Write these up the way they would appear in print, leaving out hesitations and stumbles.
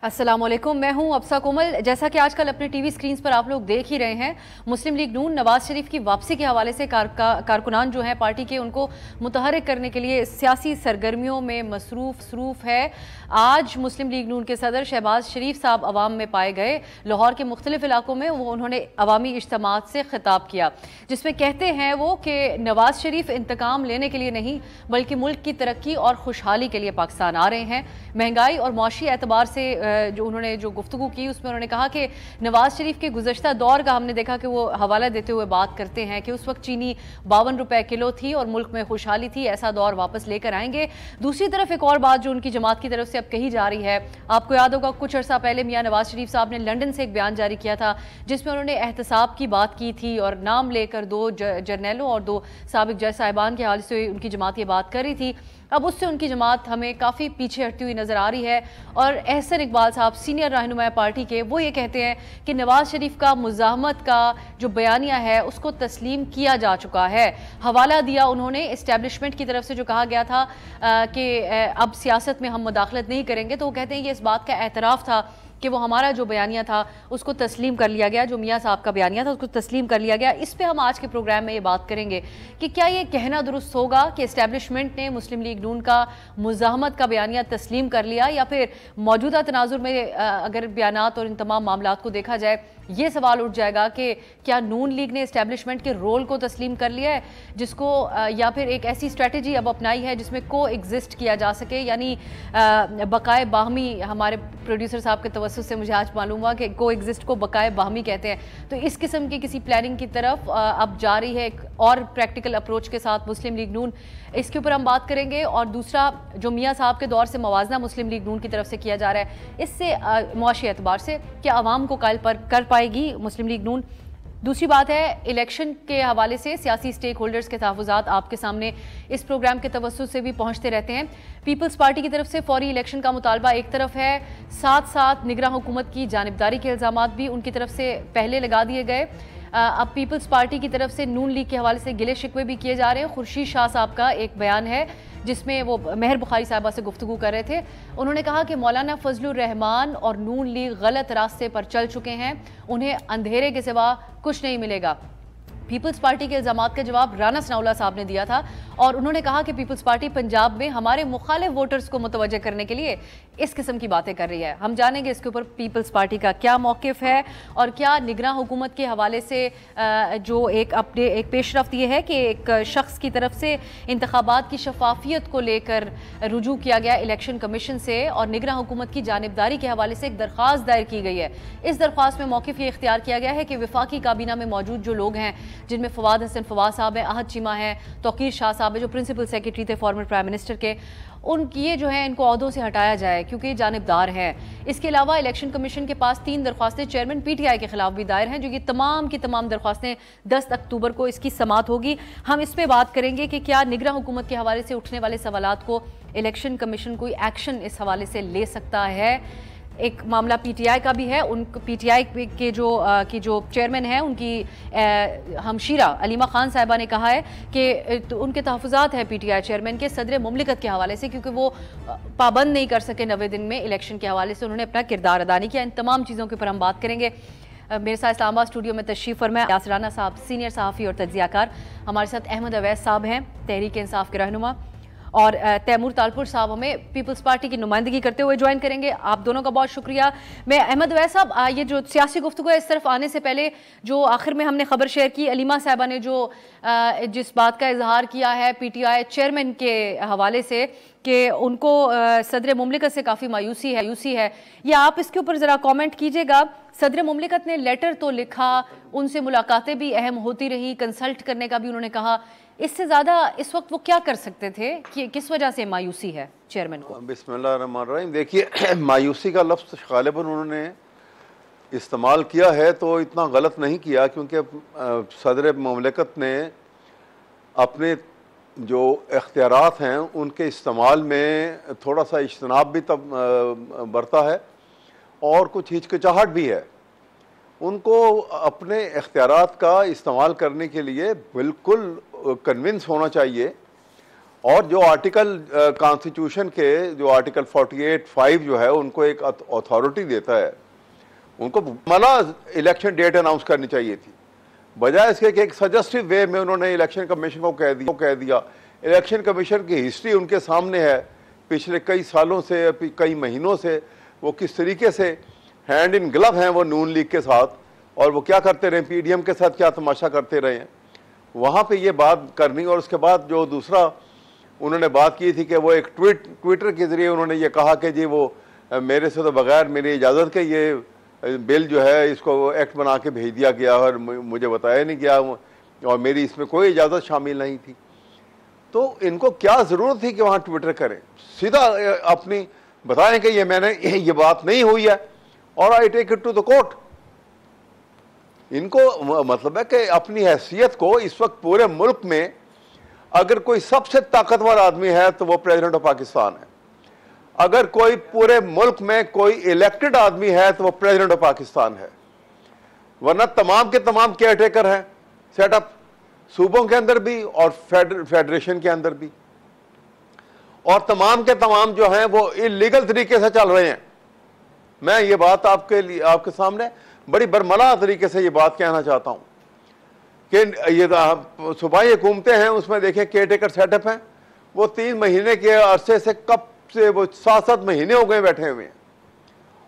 अस्सलामुअलैकुम, मैं हूं अब्सा कोमल। जैसा कि आजकल अपने टीवी स्क्रीन पर आप लोग देख ही रहे हैं, मुस्लिम लीग नून नवाज शरीफ की वापसी के हवाले से कारकुनान जो हैं पार्टी के, उनको मुतहरिक करने के लिए सियासी सरगर्मियों में मसरूफ है। आज मुस्लिम लीग नून के सदर शहबाज शरीफ साहब अवाम में पाए गए। लाहौर के मुख्तलिफ इलाकों में उन्होंने अवामी इज्तिमात से खिताब किया, जिसमें कहते हैं वो कि नवाज शरीफ इंतकाम लेने के लिए नहीं बल्कि मुल्क की तरक्की और खुशहाली के लिए पाकिस्तान आ रहे हैं। महंगाई और मुआशी एतबार से जो उन्होंने गुफ्तगू की, उसमें उन्होंने कहा कि नवाज शरीफ के गुज़श्ता दौर का हमने देखा कि वो हवाला देते हुए बात करते हैं कि उस वक्त चीनी 52 रुपए किलो थी और मुल्क में खुशहाली थी, ऐसा दौर वापस लेकर आएंगे। दूसरी तरफ एक और बात जो उनकी जमात की तरफ से अब कही जा रही है, आपको याद होगा कुछ अर्सा पहले मियां नवाज शरीफ साहब ने लंदन से एक बयान जारी किया था जिसमें उन्होंने एहतसाब की बात की थी और नाम लेकर 2 जर्नैलों और 2 साबिक जज साहिबान के हवाले से उनकी जमात ये बात कर रही थी। अब उससे उनकी जमात हमें काफ़ी पीछे हटती हुई नज़र आ रही है। और एहसन इकबाल साहब सीनियर रहनुमा पार्टी के, वो ये कहते हैं कि नवाज शरीफ का मुज़ाहमत का जो बयानिया है उसको तस्लीम किया जा चुका है। हवाला दिया उन्होंने इस्टेब्लिशमेंट की तरफ से जो कहा गया था कि अब सियासत में हम मुदाखलत नहीं करेंगे, तो वो कहते हैं ये इस बात का एतराफ़ था कि वो हमारा जो बयानिया था उसको तस्लीम कर लिया गया, जो मियाँ साहब का बयानिया था उसको तस्लीम कर लिया गया। इस पे हम आज के प्रोग्राम में ये बात करेंगे कि क्या ये कहना दुरुस्त होगा कि इस्टेब्लिशमेंट ने मुस्लिम लीग नून का मुज़ाहमत का बयानिया तस्लीम कर लिया, या फिर मौजूदा तनाजुर में अगर बयानात और इन तमाम मामलात को देखा जाए ये सवाल उठ जाएगा कि क्या नून लीग ने इस्टेब्लिशमेंट के रोल को तस्लीम कर लिया है, जिसको या फिर एक ऐसी स्ट्रेटजी अब अपनाई है जिसमें को एग्जिस्ट किया जा सके, यानी बकाए बाहमी। हमारे प्रोड्यूसर साहब के तवज्जुह से मुझे आज मालूम हुआ कि को एग्जिस्ट को बकाए बाहमी कहते हैं। तो इस किस्म की किसी प्लानिंग की तरफ अब जा रही है, एक और प्रैक्टिकल अप्रोच के साथ मुस्लिम लीग नून। इसके ऊपर हम बात करेंगे। और दूसरा, जो मियाँ साहब के दौर से मवाजना मुस्लिम लीग नून की तरफ से किया जा रहा है, इससे मुआशी एतबार से क्या आवाम को कायल पर कर पाएगी मुस्लिम लीग नून। दूसरी बात है, इलेक्शन के हवाले से सियासी स्टेक होल्डर्स के तहफ़्फ़ुज़ात आपके सामने इस प्रोग्राम के तवज्जुह से भी पहुंचते रहते हैं। पीपल्स पार्टी की तरफ से फौरी इलेक्शन का मुतालबा एक तरफ है, साथ साथ निगरान हुकूमत की जानिबदारी के इल्ज़ामात भी उनकी तरफ से पहले लगा दिए गए। अब पीपल्स पार्टी की तरफ से नून लीग के हवाले से गिले शिकवे भी किए जा रहे हैं। खुर्शीद शाह साहब का एक बयान है जिसमें वो मेहर बुखारी साहिबा से गुफ्तगू कर रहे थे। उन्होंने कहा कि मौलाना फजलुर रहमान और नून लीग गलत रास्ते पर चल चुके हैं, उन्हें अंधेरे के सिवा कुछ नहीं मिलेगा। पीपल्स पार्टी के इल्ज़ामात का जवाब राना सनाउल्लाह साहब ने दिया था और उन्होंने कहा कि पीपल्स पार्टी पंजाब में हमारे मुखालिफ वोटर्स को मुतवज्जे करने के लिए इस किस्म की बातें कर रही है। हम जानेंगे इसके ऊपर पीपल्स पार्टी का क्या मौक़िफ़ है और क्या निगरान हुकूमत के हवाले से जो एक पेशरफ्त ये है कि एक शख्स की तरफ से इंतखाबात की शफाफियत को लेकर रुजू किया गया इलेक्शन कमीशन से और निगरान हुकूमत की जानिबदारी के हवाले से एक दरख्वास्त दायर की गई है। इस दरख्वास्त में मौक़िफ़ ये इख्तियार किया गया है कि वफाकी काबीना में मौजूद जो लोग हैं, जिनमें फवाद हसन फवाद साहब हैं, अहद चीमा हैं, तौकीर शाह साहब है जो प्रिंसिपल सेक्रेटरी थे फॉर्मर प्राइम मिनिस्टर के, उनकी ये जो है इनको ओहदों से हटाया जाए क्योंकि जानिबदार हैं। इसके अलावा इलेक्शन कमीशन के पास 3 दरख्वास्तें चेयरमैन पीटीआई के खिलाफ भी दायर हैं, जो कि तमाम की तमाम दरख्वास्तें 10 अक्टूबर को इसकी समात होगी। हम इस पर बात करेंगे कि क्या निगरान हुकूमत के हवाले से उठने वाले सवालात को इलेक्शन कमीशन कोई एक्शन इस हवाले से ले सकता है। एक मामला पीटीआई का भी है। उन पीटीआई के जो चेयरमैन हैं, उनकी हमशीरा अलीमा खान साहिबा ने कहा है कि उनके तहफ़्फ़ुज़ात हैं पीटीआई चेयरमैन के सदर मुमलिकत के हवाले से, क्योंकि वो पाबंद नहीं कर सके 90 दिन में इलेक्शन के हवाले से उन्होंने अपना किरदार अदा नहीं किया। इन तमाम चीज़ों के ऊपर हम बात करेंगे। मेरे साथ इस्लामाबाद स्टूडियो में तशरीफ़ फरमा यासिर राना साहब, सीनियर सहाफ़ी और तज्ज़ियाकार। हमारे साथ अहमद अवैस साहब हैं, तहरीक इंसाफ के रहनुमा, और तैमूर तालपुर साहब हमें पीपल्स पार्टी की नुमाइंदगी करते हुए ज्वाइन करेंगे। आप दोनों का बहुत शुक्रिया। मैं अहमद अवैस साहब, ये जो सियासी गुफ्तगू है, इस तरफ आने से पहले जो आखिर में हमने खबर शेयर की, अलीमा साहिबा ने जो जिस बात का इजहार किया है पीटीआई चेयरमैन के हवाले से कि उनको सदर मुमलिकत से काफ़ी मायूसी है, या आप इसके ऊपर ज़रा कमेंट कीजिएगा। सदर मुमलिकत ने लेटर तो लिखा, उनसे मुलाकातें भी अहम होती रही, कंसल्ट करने का भी उन्होंने कहा, इससे ज़्यादा इस वक्त वो क्या कर सकते थे कि किस वजह से मायूसी है चेयरमैन को? बिस्मिल्लाहिर्रहमानिर्रहीम। देखिए, मायूसी का लफ्ज़ गालिबन उन्होंने इस्तेमाल किया है तो इतना गलत नहीं किया, क्योंकि सदर मुमलिकत ने अपने जो इख्तियारात हैं उनके इस्तेमाल में थोड़ा सा इज्तनाब भी तब बरता है और कुछ हिचकिचाहट भी है। उनको अपने इख्तियारात का इस्तेमाल करने के लिए बिल्कुल कन्विंस होना चाहिए और जो आर्टिकल कॉन्स्टिट्यूशन के जो आर्टिकल 48(5) जो है उनको एक अथॉरिटी देता है, उनको मला इलेक्शन डेट अनाउंस करनी चाहिए थी, बजाय इसके कि एक सजेस्टिव वे में उन्होंने इलेक्शन कमीशन को कह दिया। इलेक्शन कमीशन की हिस्ट्री उनके सामने है, पिछले कई सालों से, कई महीनों से वो किस तरीके से हैंड इन ग्लव हैं वो नून लीग के साथ, और वो क्या करते रहे, पीडीएम के साथ क्या तमाशा करते रहे हैं, वहाँ पे ये बात करनी। और उसके बाद जो दूसरा उन्होंने बात की थी कि वो एक ट्विटर के ज़रिए उन्होंने ये कहा कि जी वो मेरे से तो बगैर मेरी इजाज़त के ये बिल जो है इसको एक्ट बना के भेज दिया गया और मुझे बताया नहीं गया और मेरी इसमें कोई इजाज़त शामिल नहीं थी। तो इनको क्या ज़रूरत थी कि वहाँ ट्विटर करें, सीधा अपनी बताएं कि ये बात नहीं हुई है और I take it to the court. इनको मतलब है कि अपनी हैसियत को इस वक्त पूरे मुल्क में अगर कोई सबसे ताकतवर आदमी है तो वो प्रेसिडेंट ऑफ पाकिस्तान है, अगर कोई पूरे मुल्क में कोई इलेक्टेड आदमी है तो वो प्रेसिडेंट ऑफ पाकिस्तान है, वरना तमाम के तमाम केयर टेकर हैं सेटअप सूबों के अंदर भी और फेडरेशन के अंदर भी, और तमाम के तमाम जो हैं वो इलीगल तरीके से चल रहे हैं। मैं ये बात आपके सामने बड़ी बरमला तरीके से ये बात कहना चाहता हूं कि ये सूबाई हुकूमतें हैं उसमें देखें केयर टेकर सेटअप हैं, वो 3 महीने के अरसे से कब से वो 7-7 महीने हो गए बैठे हुए हैं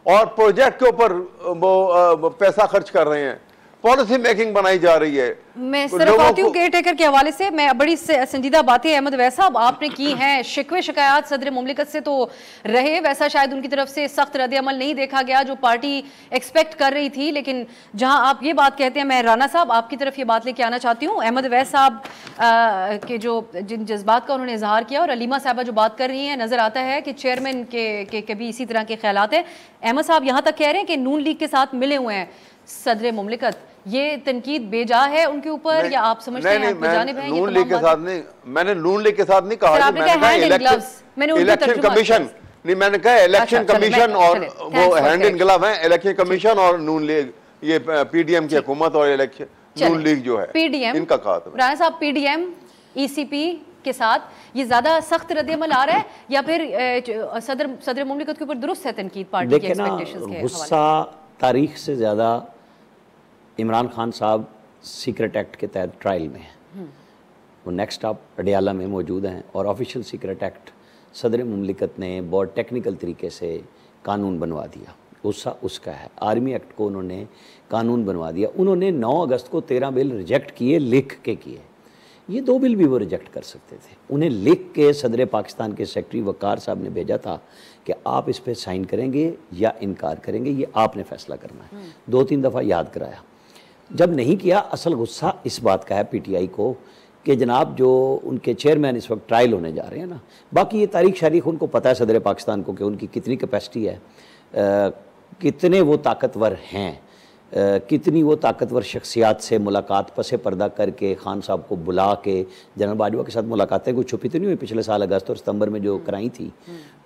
और प्रोजेक्ट के ऊपर वो पैसा खर्च कर रहे हैं, पॉलिसी मेकिंग बनाई जा रही है। मैं सिर्फ आती हूँ केयर टेकर के हवाले से, मैं बड़ी संजीदा बातें अहमद वैस साहब आपने की हैं, शिकवे शिकायत सदर मुमलिकत से तो रहे, वैसा शायद उनकी तरफ से सख्त रद्द-ए-अमल नहीं देखा गया जो पार्टी एक्सपेक्ट कर रही थी, लेकिन जहां आप ये बात कहते हैं, मैं राना साहब आपकी तरफ ये बात लेके आना चाहती हूँ। अहमद वैस साहब के जो जिन जज्बात का उन्होंने इजहार किया और अलीमा साहबा जो बात कर रही हैं, नजर आता है कि चेयरमैन के भी इसी तरह के ख्यालात हैं। अहमद साहब यहाँ तक कह रहे हैं कि नून लीग के साथ मिले हुए हैं सदर मुमलिकत, ये तनकीद बेजा है उनके ऊपर या आप समझते हैं आप जानिब हैं? नून लीग के साथ नहीं, मैंने नून लीग के साथ नहीं कहा, मैंने इलेक्शन कमीशन नहीं, मैंने कहा इलेक्शन कमीशन और वो हैंड इन ग्लव है, इलेक्शन कमीशन और नून लीग, ये पीडीएम की हुकूमत और इलेक्शन नून लीग जो है पीडीएम इनका कहा था। राना साहब पीडीएम ईसीपी के साथ ये ज्यादा सख्त रद्द-ए-अमल आ रहा है या फिर सदर मुमलिकत के ऊपर दुरुस्त है तनकीद पार्टी के एक्सपेक्टेशंस के? गुस्सा तारीख से ज़्यादा इमरान खान साहब सीक्रेट एक्ट के तहत ट्रायल में हैं, वो नेक्स्ट आप अडियाला में मौजूद हैं और ऑफिशियल सीक्रेट एक्ट सदर मुमलिकत ने बहुत टेक्निकल तरीके से कानून बनवा दिया, गुस्सा उसका है। आर्मी एक्ट को उन्होंने कानून बनवा दिया, उन्होंने 9 अगस्त को 13 बिल रिजेक्ट किए, लिख के किए, ये 2 बिल भी वो रिजेक्ट कर सकते थे, उन्हें लिख के सदर पाकिस्तान के सेक्रेटरी वकार साहब ने भेजा था कि आप इस पर साइन करेंगे या इनकार करेंगे, ये आपने फैसला करना है। 2-3 दफ़ा याद कराया, जब नहीं किया, असल गुस्सा इस बात का है पीटीआई को कि जनाब जो उनके चेयरमैन इस वक्त ट्रायल होने जा रहे हैं ना, बाकी ये तारीख शारीख उनको पता है सदर पाकिस्तान को कि उनकी कितनी कैपेसिटी है, कितने वो ताकतवर हैं, कितनी वो ताकतवर शख्सियात से मुलाकात पसे पर्दा करके खान साहब को बुला के जनरल बाजवा के साथ मुलाकातें कोई छुपी तो नहीं हुई, पिछले साल अगस्त और सितंबर में जो कराई थी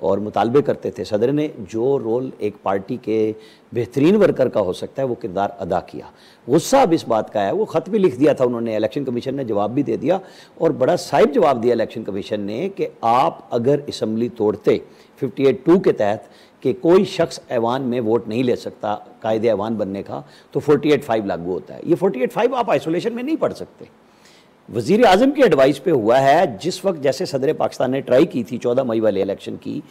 और मुतालबे करते थे। सदर ने जो रोल एक पार्टी के बेहतरीन वर्कर का हो सकता है वो किरदार अदा किया। गुस्सा अब इस बात का है, वो ख़त भी लिख दिया था उन्होंने, इलेक्शन कमीशन ने जवाब भी दे दिया और बड़ा साहिब जवाब दिया इलेक्शन कमीशन ने कि आप अगर असम्बली तोड़ते 58(2) के तहत कि कोई शख्स ऐवान में वोट नहीं ले सकता कायदे ऐवान बनने का, तो 48(5) लागू होता है। ये 48(5) आप आइसोलेशन में नहीं पढ़ सकते, वज़ीर आज़म की एडवाइस पे हुआ है। जिस वक्त जैसे सदर पाकिस्तान ने ट्राई की थी 14 मई वाले इलेक्शन की,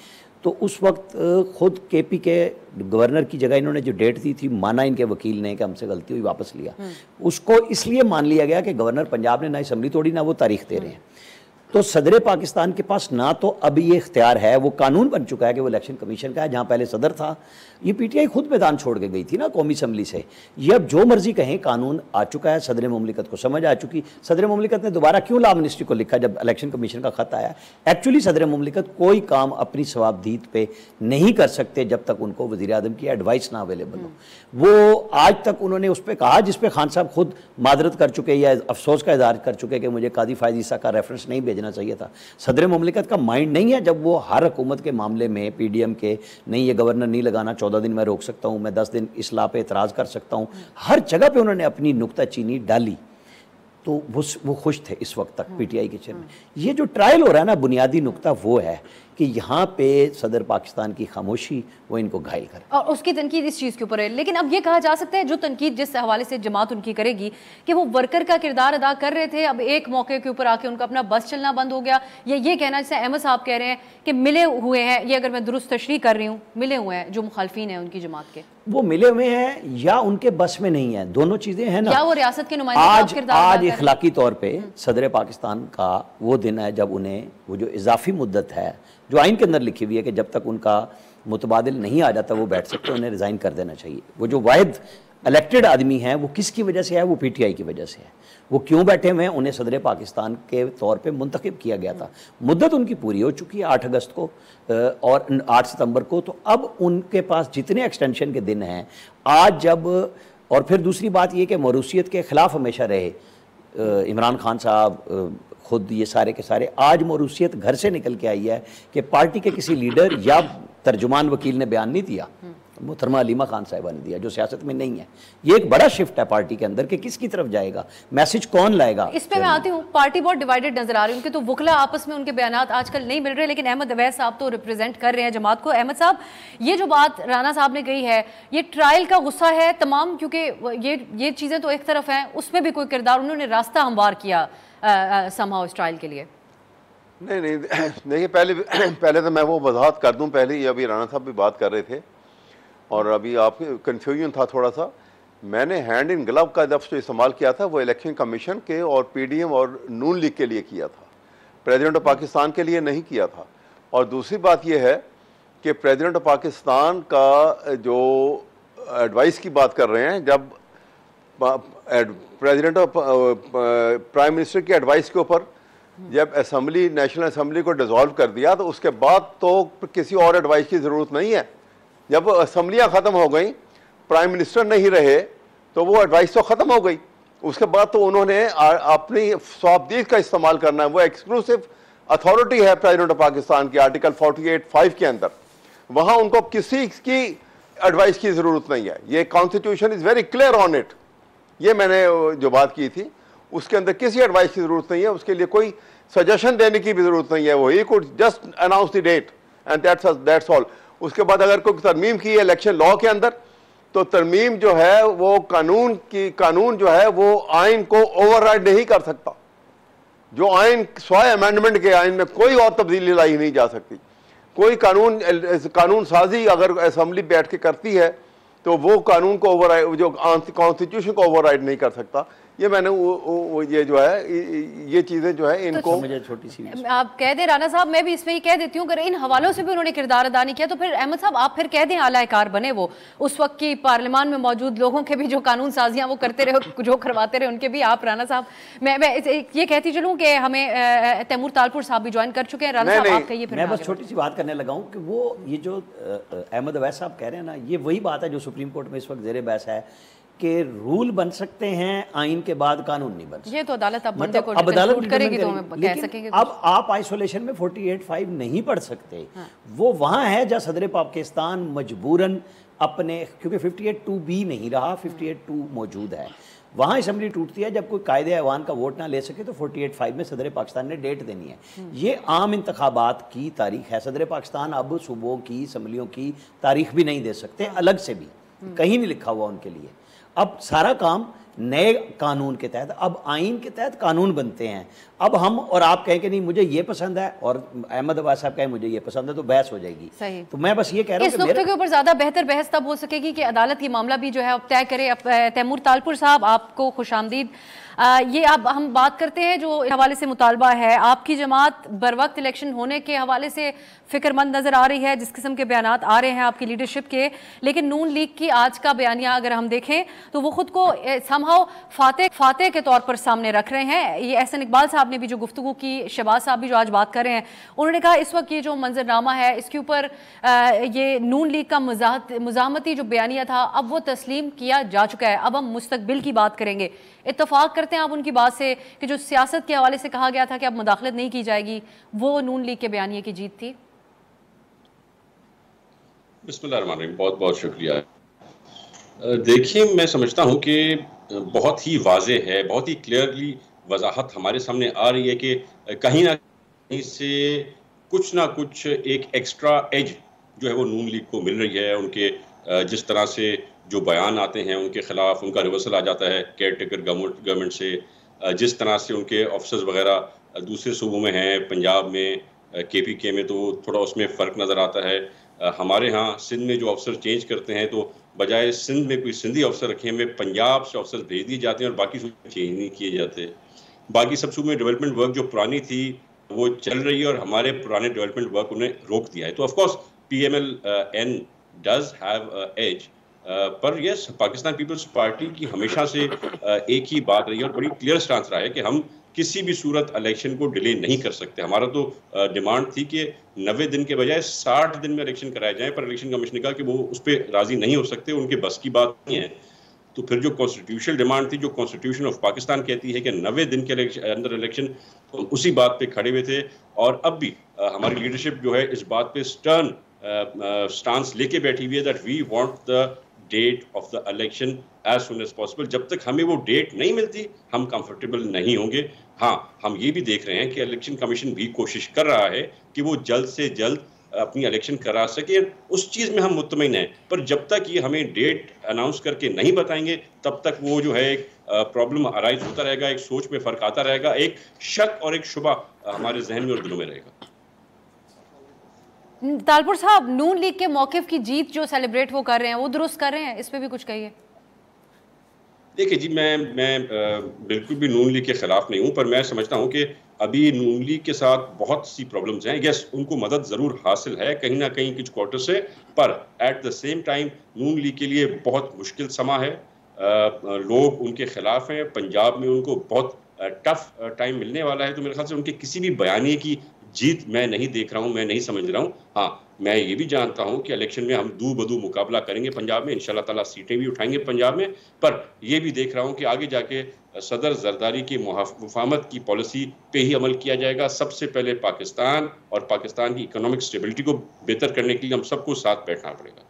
तो उस वक्त खुद केपी के गवर्नर की जगह इन्होंने जो डेट दी थी, माना इनके वकील ने कि हमसे गलती हुई, वापस लिया। उसको इसलिए मान लिया गया कि गवर्नर पंजाब ने ना असम्बली तोड़ी ना वो तारीख दे रहे हैं। तो सदर पाकिस्तान के पास ना तो अब ये इख्तियार है, वो कानून बन चुका है कि वो इलेक्शन कमीशन का है, जहाँ पहले सदर था। ये पीटीआई खुद मैदान छोड़ के गई थी ना कौमी असम्बली से। ये अब जो मर्जी कहें, कानून आ चुका है, सदर मुमलिकत को समझ आ चुकी। सदर मुमलिकत ने दोबारा क्यों लॉ मिनिस्ट्री को लिखा जब इलेक्शन कमीशन का खत आया? एक्चुअली सदर मुमलिकत कोई काम अपनी सवाबदीद पे नहीं कर सकते जब तक उनको वज़ीर आज़म की एडवाइस ना अवेलेबल हो। वो आज तक उन्होंने उस पर कहा जिस पे खान साहब खुद मादरत कर चुके या अफसोस का इज़हार कर चुके कि मुझे कादी फ़ायद ईसा का रेफरेंस नहीं भेजना चाहिए था। सदर मुमलिकत का माइंड नहीं है जब वो हर हुकूमत के मामले में पीडीएम के नहीं, ये गवर्नर नहीं लगाना, 14 दिन मैं रोक सकता हूँ, मैं 10 दिन इस्लाह पे एतराज़ कर सकता हूँ, हर जगह पे उन्होंने अपनी नुक्ताचीनी डाली। तो वो खुश थे इस वक्त तक पीटीआई के चेयरमैन। ये जो ट्रायल हो रहा है ना, बुनियादी नुकता वो है कि यहाँ पे सदर पाकिस्तान की खामोशी वो इनको घायल करे, और उसकी तनकीद इस चीज़ के ऊपर है। लेकिन अब ये कहा जा सकता है जो तनकीद जिस हवाले से जमात उनकी करेगी कि वो वर्कर का किरदार अदा कर रहे थे, अब एक मौके के ऊपर आके उनका अपना बस चलना बंद हो गया, ये कहना जैसे अहमद साहब कह रहे हैं कि मिले हुए हैं, ये अगर मैं दुरुस्त तशरीह कर रही हूँ, मिले हुए हैं जो मुखालफिन हैं उनकी जमात के, वो मिले हुए हैं या उनके बस में नहीं है, दोनों चीजें हैं ना। क्या वो रियासत के नुमाइंदे आज इखलाकी तौर पे सदर पाकिस्तान का वो दिन है जब उन्हें वो जो इजाफी मुद्दत है जो आइन के अंदर लिखी हुई है कि जब तक उनका मुतबादिल नहीं आ जाता वो बैठ सकते, उन्हें रिज़ाइन कर देना चाहिए। वो जो वाहिद इलेक्टेड आदमी हैं वो किसकी वजह से है? वो पीटीआई की वजह से है। वो क्यों बैठे हुए हैं? उन्हें सदर पाकिस्तान के तौर पे मुंतखब किया गया था, मुद्दत उनकी पूरी हो चुकी है 8 अगस्त को और 8 सितंबर को, तो अब उनके पास जितने एक्सटेंशन के दिन हैं आज जब, और फिर दूसरी बात ये कि मौरूसियत के ख़िलाफ़ हमेशा रहे इमरान खान साहब, खुद ये सारे के सारे, आज मौरूसियत घर से निकल के आई है कि पार्टी के किसी लीडर या तर्जुमान वकील ने बयान नहीं दिया, मोहतरमा अलीमा खान साहिबा ने दिया, जो सियासत में नहीं है। ये एक बड़ा शिफ्ट है पार्टी के अंदर कि किसकी तरफ जाएगा, मैसेज कौन लाएगा। इस पे मैं आती हूँ, पार्टी बहुत डिवाइडेड नजर आ रही है, उनके तो वकला आपस में उनके बयानात आजकल नहीं मिल रहे, लेकिन अहमद अवैस साहब तो रिप्रेजेंट कर रहे हैं जमात को। अहमद साहब, ये जो बात राना साहब ने कही है, ये ट्रायल का गुस्सा है तमाम, क्योंकि ये चीज़ें तो एक तरफ हैं, उसमें भी कोई किरदार उन्होंने रास्ता हमवार किया समहाउ इस ट्रायल के लिए। नहीं देखिए, पहले तो मैं वो वजाहत कर दूं, पहले अभी राना साहब भी बात कर रहे थे और अभी आप कंफ्यूजन था थोड़ा सा। मैंने हैंड इन ग्लव का लफ्ज़ जो इस्तेमाल किया था वो इलेक्शन कमीशन के और पीडीएम और नून लीग के लिए किया था, प्रेसिडेंट ऑफ पाकिस्तान के लिए नहीं किया था। और दूसरी बात यह है कि प्रेसिडेंट ऑफ पाकिस्तान का जो एडवाइस की बात कर रहे हैं, जब प्रेसिडेंट ऑफ प्राइम मिनिस्टर की एडवाइस के ऊपर जब असेंबली, नेशनल असेंबली को डिसॉल्व कर दिया तो उसके बाद तो किसी और एडवाइस की ज़रूरत नहीं है। जब असेंबलियाँ ख़त्म हो गई, प्राइम मिनिस्टर नहीं रहे, तो वो एडवाइस तो ख़त्म हो गई। उसके बाद तो उन्होंने अपनी स्वाबदीद का इस्तेमाल करना है, वो एक्सक्लूसिव अथॉरिटी है प्रेसिडेंट ऑफ पाकिस्तान की आर्टिकल 48(5) के अंदर, वहाँ उनको किसी की एडवाइस की ज़रूरत नहीं है। ये constitution is very clear on it. ये मैंने जो बात की थी उसके अंदर किसी एडवाइस की ज़रूरत नहीं है, उसके लिए कोई सजेशन देने की भी ज़रूरत नहीं है। वो ही could just announce the date and that's all. उसके बाद अगर कोई तरमीम की है इलेक्शन लॉ के अंदर, तो तरमीम जो है वो कानून जो है वो आइन को ओवरराइड नहीं कर सकता। जो आइन स्वाय अमेंडमेंट के आइन में कोई और तब्दीली लाई नहीं जा सकती। कोई कानून साजी अगर असेंबली बैठ के करती है तो वो कानून को ओवरराइड, जो कॉन्स्टिट्यूशन को ओवरराइड नहीं कर सकता। ये मैंने ये जो है ये चीजें जो है इनको तो छोटी सी आप कह दें राना साहब, मैं भी इसमें ही कह देती हूँ, अगर इन हवालों से भी उन्होंने किरदार अदा नहीं किया तो फिर अहमद साहब आप फिर कह दें आला-ए-कार बने वो, उस वक्त की पार्लियामान में मौजूद लोगों के भी जो कानून साजियाँ वो करते रहे, जो करवाते रहे, उनके भी आप राना साहब। मैं ये कहती चलूँ कि हमें तैमूर तालपुर साहब भी ज्वाइन कर चुके हैं। राना साहब आप कहिए फिर। मैं बस छोटी सी बात करने लगा हूँ कि वो ये जो अहमद अवैस साहब कह रहे हैं ना, ये वही बात है जो सुप्रीम कोर्ट में इस वक्त ज़ेर बहस है कि रूल बन सकते हैं, आइन के बाद कानून नहीं बन सकते। ये तो अदालत अब अदालत करेगी तो हम कह सकेंगे। अब आप आइसोलेशन में 48(5) नहीं पढ़ सकते। हाँ। वो वहाँ है जहाँ सदर पाकिस्तान मजबूरन अपने, क्योंकि 58(2) भी नहीं रहा, 58(2) मौजूद है। वहाँ असम्बली टूटती है जब कोई कायदे ऐवान का वोट ना ले सके तो 48(5) में सदर पाकिस्तान ने डेट देनी है। ये आम इंतखाबात की तारीख है। सदर पाकिस्तान अब सूबों की असम्बलियों की तारीख भी नहीं दे सकते, अलग से भी कहीं नहीं लिखा हुआ उनके लिए। अब सारा काम नए कानून के तहत, अब आइन के तहत कानून बनते हैं। अब हम और आप कहें कि नहीं मुझे ये पसंद है और अहमद अब्बास साहब कहें मुझे ये पसंद है, तो बहस हो जाएगी। सही। तो मैं बस ये कह रहा हूँ इस नुक्ते के ऊपर ज्यादा बेहतर बहस तब हो सकेगी कि अदालत ये मामला भी जो है अब तय करे। तैमूर तालपुर साहब आपको खुशामदीद। ये अब हम बात करते हैं जो हवाले से मुतालबा है, आपकी जमात बर वक्त इलेक्शन होने के हवाले से फिक्रमंद नज़र आ रही है, जिस किस्म के बयानात आ रहे हैं आपकी लीडरशिप के। लेकिन नून लीग की आज का बयानिया अगर हम देखें तो वो खुद को समहाउ फातेह के तौर पर सामने रख रहे हैं। ये एहसन इकबाल साहब ने भी जो गुफ्तगू की, शहबाज साहब भी जो आज बात कर रहे हैं, उन्होंने कहा इस वक्त ये जो मंजरनामा है इसके ऊपर ये नून लीग का मुजाहमती जो बयानिया था अब वो तस्लीम किया जा चुका है। अब हम मुस्तकबिल की बात करेंगे। इत्तफाक करते हैं आप उनकी बात से कि जो सियासत के हवाले से कहा गया था कि अब मुदाखलत नहीं की जाएगी, वो नून लीग के बयानिए की जीत थी। बिस्मिल्लाहिर्रहमानिर्रहीम, बहुत बहुत शुक्रिया। देखिए, मैं समझता हूँ कि बहुत ही वाज़ेह है, बहुत ही क्लियरली वजाहत हमारे सामने आ रही है कि कहीं ना कहीं से कुछ ना कुछ एक एक्स्ट्रा एज जो है वो नून लीग को मिल रही है। उनके जिस तरह से जो बयान आते हैं उनके खिलाफ उनका रिवर्सल आ जाता है केयर टेकर गवर्नमेंट से, जिस तरह से उनके ऑफिसर्स वगैरह दूसरे सूबों में हैं, पंजाब में KPK में तो थोड़ा उसमें फ़र्क नज़र आता है। हमारे यहाँ सिंध में जो अफसर चेंज करते हैं तो बजाय सिंध में कोई सिंधी अफसर रखे हमें पंजाब से अफसर भेज दिए जाते हैं और बाकी सूबे चेंज नहीं किए जाते। बाकी सब सूबे में डेवलपमेंट वर्क जो पुरानी थी वो चल रही है और हमारे पुराने डेवलपमेंट वर्क उन्हें रोक दिया है। तो of course PMLN does have edge, पर यस पाकिस्तान पीपल्स पार्टी की हमेशा से एक ही बात रही है और बड़ी क्लियर स्टांस रहा है कि हम किसी भी सूरत इलेक्शन को डिले नहीं कर सकते। हमारा तो डिमांड थी कि 90 दिन के बजाय 60 दिन में इलेक्शन कराए जाएं, पर इलेक्शन कमीशन ने कहा कि वो उस पर राजी नहीं हो सकते, उनके बस की बात नहीं है। तो फिर जो कॉन्स्टिट्यूशनल डिमांड थी, जो कॉन्स्टिट्यूशन ऑफ पाकिस्तान कहती है कि 90 दिन के अंदर इलेक्शन, तो उसी बात पे खड़े हुए थे। और अब भी हमारी लीडरशिप जो है इस बात पे स्टर्न स्टांस लेके बैठी हुई है that we want the date of the election as soon as possible. जब तक हमें वो डेट नहीं मिलती हम कंफर्टेबल नहीं होंगे। हाँ, हम ये भी देख रहे हैं कि इलेक्शन कमीशन भी कोशिश कर रहा है कि वो जल्द से जल्द अपनी इलेक्शन करा सके, उस चीज़ में हम मुतमईन हैं। पर जब तक ये हमें डेट अनाउंस करके नहीं बताएंगे तब तक वो जो है एक प्रॉब्लम अराइज होता रहेगा, एक सोच में फ़र्क आता रहेगा, एक शक और एक शुबा हमारे जहन में और दिलों में रहेगा। तालपुर साहब, नून लीग के मौक़िफ़ की जीत जो सेलिब्रेट वो कर रहे हैं वो दुरुस्त कर रहे हैं, इस पे भी कुछ कहिए। देखिए जी, मैं बिल्कुल भी नून लीग के ख़िलाफ़ नहीं हूँ, पर मैं समझता हूँ कि अभी नून लीग के साथ बहुत सी प्रॉब्लम्स हैं। यस, उनको मदद ज़रूर हासिल है कहीं ना कहीं कुछ क्वार्टर से, पर at the same time Noon league के लिए बहुत मुश्किल समा है। लोग उनके ख़िलाफ़ हैं। पंजाब में उनको बहुत टफ टाइम मिलने वाला है। तो मेरे ख्याल से उनके किसी भी बयानिए की जीत मैं नहीं देख रहा हूँ, मैं नहीं समझ रहा हूँ। हाँ, मैं ये भी जानता हूँ कि इलेक्शन में हम दू बदू मुकाबला करेंगे पंजाब में, इंशाल्लाह ताला सीटें भी उठाएंगे पंजाब में। पर ये भी देख रहा हूँ कि आगे जाके सदर जरदारी की मुफाहमत की पॉलिसी पे ही अमल किया जाएगा। सबसे पहले पाकिस्तान और पाकिस्तान की इकोनॉमिक स्टेबिलिटी को बेहतर करने के लिए हम सबको साथ बैठना पड़ेगा।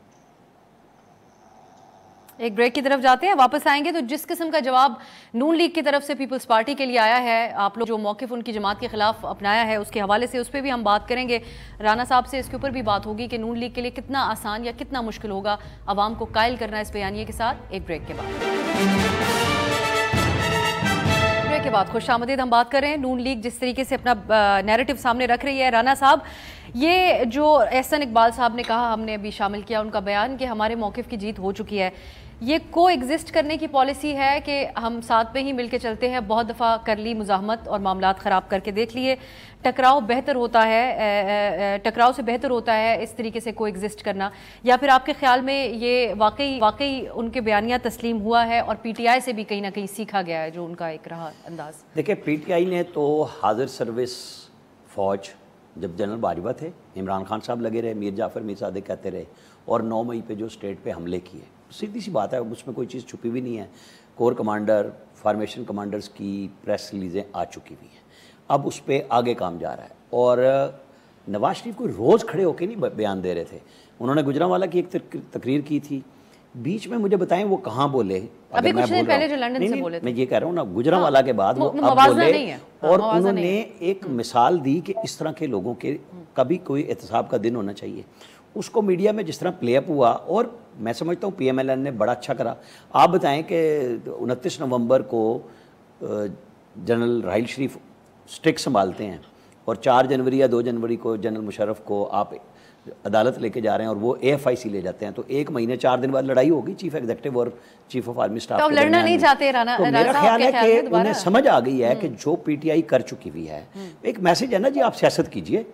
एक ब्रेक की तरफ जाते हैं, वापस आएंगे तो जिस किस्म का जवाब नून लीग की तरफ से पीपल्स पार्टी के लिए आया है, आप लोग जो मौक़िफ़ उनकी जमात के खिलाफ अपनाया है उसके हवाले से, उस पर भी हम बात करेंगे। राना साहब से इसके ऊपर भी बात होगी कि नून लीग के लिए कितना आसान या कितना मुश्किल होगा आवाम को कायल करना इस बयानिए के साथ। एक ब्रेक के बाद खुशामदीद हम बात कर रहे हैं नून लीग जिस तरीके से अपना नैरेटिव सामने रख रही है। राना साहब, ये जो एहसन इकबाल साहब ने कहा, हमने अभी शामिल किया उनका बयान कि हमारे मौक़िफ़ की जीत हो चुकी है, ये को एग्जिस्ट करने की पॉलिसी है कि हम साथ में ही मिलके चलते हैं? बहुत दफ़ा कर ली मुज़ाहमत और मामलात ख़राब करके देख लिए, टकराव बेहतर होता है, टकराव से बेहतर होता है इस तरीके से को एग्जिस्ट करना, या फिर आपके ख्याल में ये वाकई उनके बयानिया तस्लीम हुआ है और PTI से भी कहीं ना कहीं सीखा गया है जो उनका एक रहा अंदाज? देखिए, PTI ने तो हाजिर सर्विस फ़ौज, जब जनरल बाजवा थे, इमरान खान साहब लगे रहे, मीर जाफ़र मीर सादिक कहते रहे, और 9 मई पे जो स्टेट पे हमले किए, सीधी सी बात है, उसमें कोई चीज़ छुपी भी नहीं है। कोर कमांडर, फॉर्मेशन कमांडर्स की प्रेस रिलीज़ें आ चुकी हुई हैं, अब उस पर आगे काम जा रहा है। और नवाज शरीफ को रोज़ खड़े होकर नहीं बयान दे रहे थे, उन्होंने गुजरांवाला की एक तकरीर की थी, बीच में मुझे बताएं वो कहाँ बोले। अभी कुछ दिन पहले जो लंदन से बोले थे, मैं ये कह रहा हूँ ना, गुजरांवाला के बाद वो अब बोले, और उन्होंने एक मिसाल दी कि इस तरह के लोगों के कभी कोई एहतसाब का दिन होना चाहिए। उसको मीडिया में जिस तरह प्लेअप हुआ, और मैं समझता हूँ PMLN ने बड़ा अच्छा करा। आप बताएं कि 29 नवंबर को जनरल राहिल शरीफ स्टिक संभालते हैं और 4 जनवरी या 2 जनवरी को जनरल मुशर्रफ को आप अदालत लेके जा रहे हैं और वो AFIC ले जाते हैं, तो 1 महीने 4 दिन बाद लड़ाई होगी चीफ एग्जीक्यूटिव और चीफ ऑफ आर्मी स्टाफ। तो लड़ना नहीं चाहते राना? तो मेरा ख्याल है कि उन्हें समझ आ गई है कि जो PTI कर चुकी हुई है। एक मैसेज है ना जी, आप सियासत कीजिए,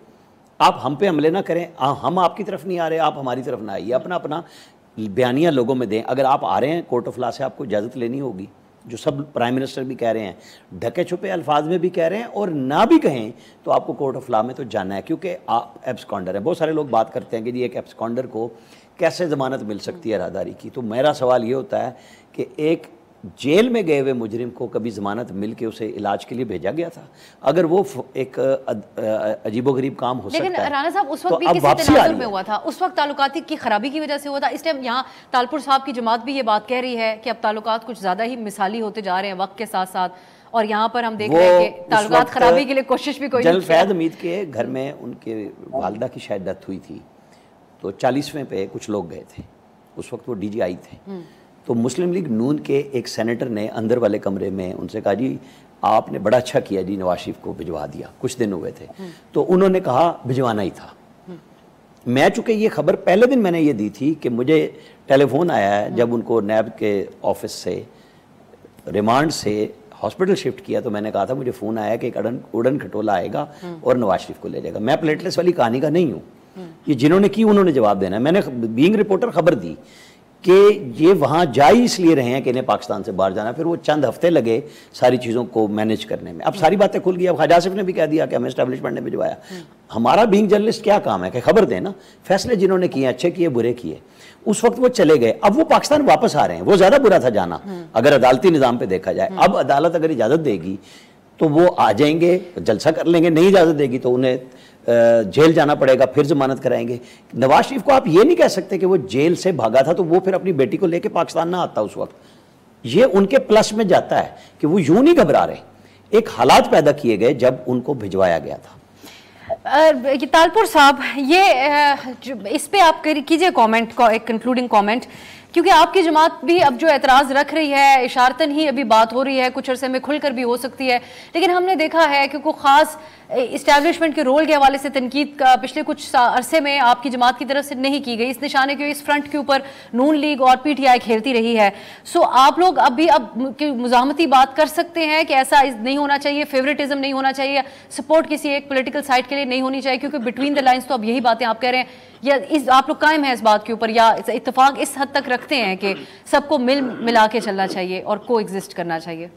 आप हम पे हमले ना करें, हम आपकी तरफ नहीं आ रहे, आप हमारी तरफ ना आइए, अपना अपना बयानिया लोगों में दें। अगर आप आ रहे हैं कोर्ट ऑफ लॉ से, आपको इजाज़त लेनी होगी, जो सब प्राइम मिनिस्टर भी कह रहे हैं, ढके छुपे अल्फाज में भी कह रहे हैं, और ना भी कहें तो आपको कोर्ट ऑफ लॉ में तो जाना है, क्योंकि आप एब्सकॉन्डर है। बहुत सारे लोग बात करते हैं कि जी एक एब्सकॉन्डर को कैसे ज़मानत मिल सकती है राहदारी की। तो मेरा सवाल ये होता है कि एक जेल में गए हुए मुजरिम को कभी ज़मानत मिल के उसे इलाज के लिए भेजा गया था? अगर वो एक अजीबोगरीब काम हो सकता है, लेकिन राना साहब उस वक्त भी किसी तनाजुर में हुआ था, उस वक्त ताल्लुकात की खराबी की वजह से हुआ था। इस टाइम यहाँ तालपुर साहब की जमात भी ये बात कह रही है कि अब ताल्लुकात कुछ ज़्यादा ही मिसाली होते जा रहे हैं वक्त के साथ साथ, और यहाँ पर हम देख रहे हैं कि ताल्लुकात खराबी के लिए कोशिश भी कोई नहीं जनरल फैद हमीद के घर में उनके वालिदा की शायद डेथ हुई थी, तो 40वें पे कुछ लोग गए थे, उस वक्त वो DGI थे। तो मुस्लिम लीग नून के एक सेनेटर ने अंदर वाले कमरे में उनसे कहा, जी आपने बड़ा अच्छा किया जी, नवाज शरीफ को भिजवा दिया, कुछ दिन हुए थे। तो उन्होंने कहा भिजवाना ही था। मैं चूँकि ये खबर पहले दिन मैंने ये दी थी कि मुझे टेलीफोन आया है जब उनको नैब के ऑफिस से रिमांड से हॉस्पिटल शिफ्ट किया, तो मैंने कहा था मुझे फ़ोन आया कि एक उड़न खटोला आएगा और नवाज शरीफ को ले जाएगा। मैं प्लेटलेस वाली कहानी का नहीं हूँ, ये जिन्होंने की उन्होंने जवाब देना है। मैंने बीइंग रिपोर्टर खबर दी कि ये वहाँ जा ही इसलिए रहे हैं कि इन्हें पाकिस्तान से बाहर जाना, फिर वो चंद हफ्ते लगे सारी चीज़ों को मैनेज करने में। अब सारी बातें खुल गई। अब ख्वाजा आसिफ ने भी कह दिया कि हमें एस्टैब्लिशमेंट ने भिजवाया। हमारा बीइंग जर्नलिस्ट क्या काम है कि खबर देना, फैसले जिन्होंने किए अच्छे किए बुरे किए। उस वक्त वो चले गए, अब वो पाकिस्तान वापस आ रहे हैं। वो ज़्यादा बुरा था जाना अगर अदालती निज़ाम पर देखा जाए। अब अदालत अगर इजाज़त देगी तो वो आ जाएंगे, जलसा कर लेंगे, नहीं इजाज़त देगी तो उन्हें जेल जाना पड़ेगा, फिर जमानत कराएंगे। नवाज शरीफ को आप ये नहीं कह सकते कि वो जेल से भागा था तो वो फिर अपनी बेटी को लेके पाकिस्तान ना आता उस वक्त। ये उनके प्लस में जाता है कि वो यूं नहीं घबरा रहे। एक हालात पैदा किए गए जब उनको भिजवाया गया था। तालपुर साहब, ये इस पे आप कीजिए कमेंट, एक कंक्लूडिंग कमेंट, क्योंकि आपकी जमात भी अब जो एतराज़ रख रही है, इशारतन ही अभी बात हो रही है, कुछ अरसे में खुलकर भी हो सकती है, लेकिन हमने देखा है कि कोई ख़ास इस्टेब्लिशमेंट के रोल के हवाले से तनकीद का पिछले कुछ अरसे में आपकी जमात की तरफ से नहीं की गई। इस निशाने के इस फ्रंट के ऊपर नून लीग और PTI घेरती रही है। सो आप लोग अभी अब मुज़ाहमती बात कर सकते हैं कि ऐसा नहीं होना चाहिए, फेवरेटिज्म नहीं होना चाहिए, सपोर्ट किसी एक पोलिटिकल साइड के लिए नहीं होनी चाहिए, क्योंकि बिटवीन द लाइन्स तो अब यही बातें आप कह रहे हैं, या आप लोग कायम हैं इस बात के ऊपर, या इत्तेफाक इस हद तक रखते हैं कि सबको मिला के चलना चाहिए और को एग्जिस्ट करना चाहिए?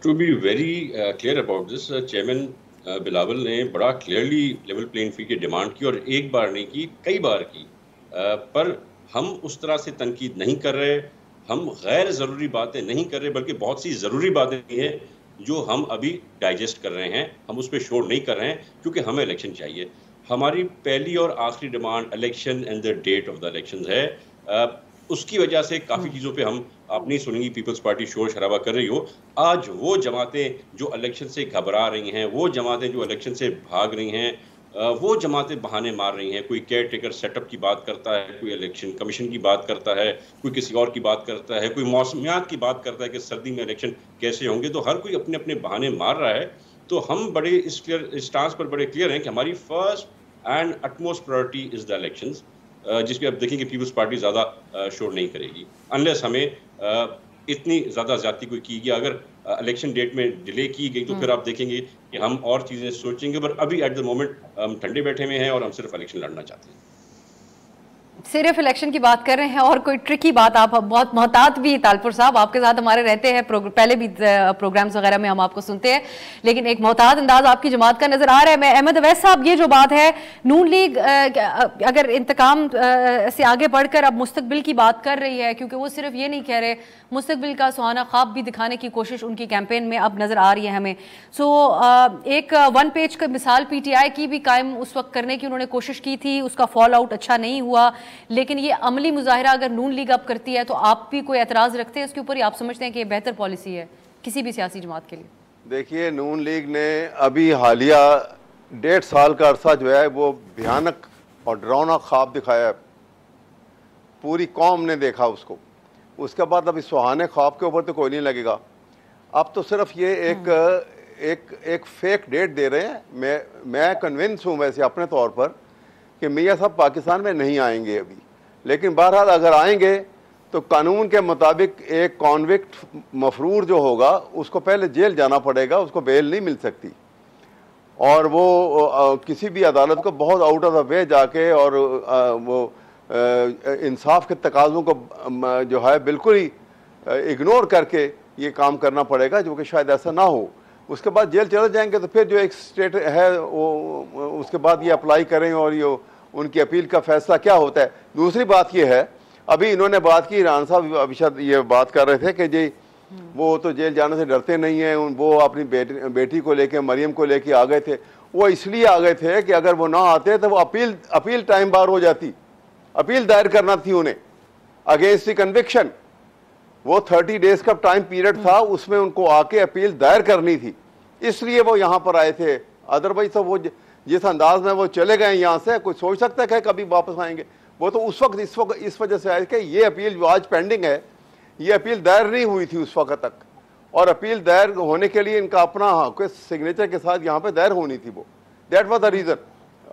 To be very clear about this, chairman Bilawal ने बड़ा क्लियरली लेवल प्लेइंग फील्ड की डिमांड की, और एक बार नहीं की, कई बार की। पर हम उस तरह से तनकीद नहीं कर रहे, हम गैर ज़रूरी बातें नहीं कर रहे, बल्कि बहुत सी ज़रूरी बातें हैं जो हम अभी डाइजेस्ट कर रहे हैं। हम उस पर शोर नहीं कर रहे हैं क्योंकि हमें इलेक्शन चाहिए। हमारी पहली और आखिरी demand election and the date of the election है। उसकी वजह से काफ़ी चीज़ों पे हम आप नहीं सुनेंगी पीपल्स पार्टी शोर शराबा कर रही हो। आज वो जमातें जो इलेक्शन से घबरा रही हैं, वो जमातें जो इलेक्शन से भाग रही हैं, वो जमातें बहाने मार रही हैं। कोई केयर टेकर सेटअप की बात करता है, कोई इलेक्शन कमीशन की बात करता है, कोई किसी और की बात करता है, कोई मौसमियात की बात करता है कि सर्दी में इलेक्शन कैसे होंगे। तो हर कोई अपने अपने बहाने मार रहा है। तो हम बड़े इस स्टांस पर बड़े क्लियर हैं कि हमारी first and utmost priority is the elections, जिसपे आप देखेंगे पीपल्स पार्टी ज़्यादा शोर नहीं करेगी अनलेस हमें इतनी ज़्यादा ज़्यादती कोई की गई। अगर इलेक्शन डेट में डिले की गई तो फिर आप देखेंगे कि हम और चीज़ें सोचेंगे, पर अभी एट द मोमेंट हम ठंडे बैठे हुए हैं और हम सिर्फ इलेक्शन लड़ना चाहते हैं। सिर्फ इलेक्शन की बात कर रहे हैं और कोई ट्रिकी बात, आप बहुत मोहतात भी तालपुर साहब, आपके साथ हमारे रहते हैं, पहले भी प्रोग्राम्स वगैरह में हम आपको सुनते हैं, लेकिन एक मोहतात अंदाज आपकी जमात का नजर आ रहा है। मैं अहमद अवैस साहब, ये जो बात है नून लीग अगर इंतकाम से आगे बढ़कर अब मुस्तकबिल की बात कर रही है, क्योंकि वो सिर्फ ये नहीं कह रहे, मुस्तकबिल का सुहाना ख्वाब भी दिखाने की कोशिश उनकी कैंपेन में अब नजर आ रही है हमें। सो एक वन पेज का मिसाल PTI की भी कायम उस वक्त करने की उन्होंने कोशिश की थी, उसका फॉल आउट अच्छा नहीं हुआ, लेकिन ये अमली मुजाहिरा अगर नून लीग अब करती है तो आप भी कोई एतराज़ रखते हैं इसके ऊपर, या आप समझते हैं कि ये बेहतर पॉलिसी है किसी भी सियासी जमात के लिए? देखिए, नून लीग ने अभी हालिया 1.5 साल का अरसा जो है वो भयानक और डरावना ख्वाब दिखाया है, पूरी कौम ने देखा उसको। उसके बाद अब इस सुहाने ख्वाब के ऊपर तो कोई नहीं लगेगा। अब तो सिर्फ ये एक फेक डेट दे रहे हैं। मैं कन्विंस हूँ वैसे अपने तौर पर कि मियाँ साहब पाकिस्तान में नहीं आएंगे अभी, लेकिन बहरहाल अगर आएंगे तो कानून के मुताबिक एक कॉन्विक्ट मफरूर जो होगा उसको पहले जेल जाना पड़ेगा, उसको बेल नहीं मिल सकती, और वो किसी भी अदालत को बहुत आउट ऑफ द वे जाके और वो इंसाफ के तकाज़ों को जो है बिल्कुल ही इग्नोर करके ये काम करना पड़ेगा, जो कि शायद ऐसा ना हो। उसके बाद जेल चले जाएंगे तो फिर जो एक स्टेट है वो उसके बाद ये अप्लाई करें और ये उनकी अपील का फैसला क्या होता है। दूसरी बात ये है, अभी इन्होंने बात की, ईरान साहब अभी शायद ये बात कर रहे थे कि जी वो तो जेल जाने से डरते नहीं हैं, वो अपनी बेटी को लेके, मरियम को लेके आ गए थे। वो इसलिए आ गए थे कि अगर वो ना आते तो वो अपील टाइम बार हो जाती, अपील दायर करना थी उन्हें अगेंस्ट द कन्विक्शन। वो 30 डेज का टाइम पीरियड था, उसमें उनको आके अपील दायर करनी थी, इसलिए वो यहाँ पर आए थे। अदरवाइज तो वो जिस अंदाज में वो चले गए यहाँ से, कोई सोच सकता है कभी वापस आएंगे? वो तो उस वक्त इस वजह से आए कि ये अपील जो आज पेंडिंग है, ये अपील दायर नहीं हुई थी उस वक्त तक, और अपील दायर होने के लिए इनका अपना सिग्नेचर के साथ यहाँ पे दायर होनी थी। वो that was the reason.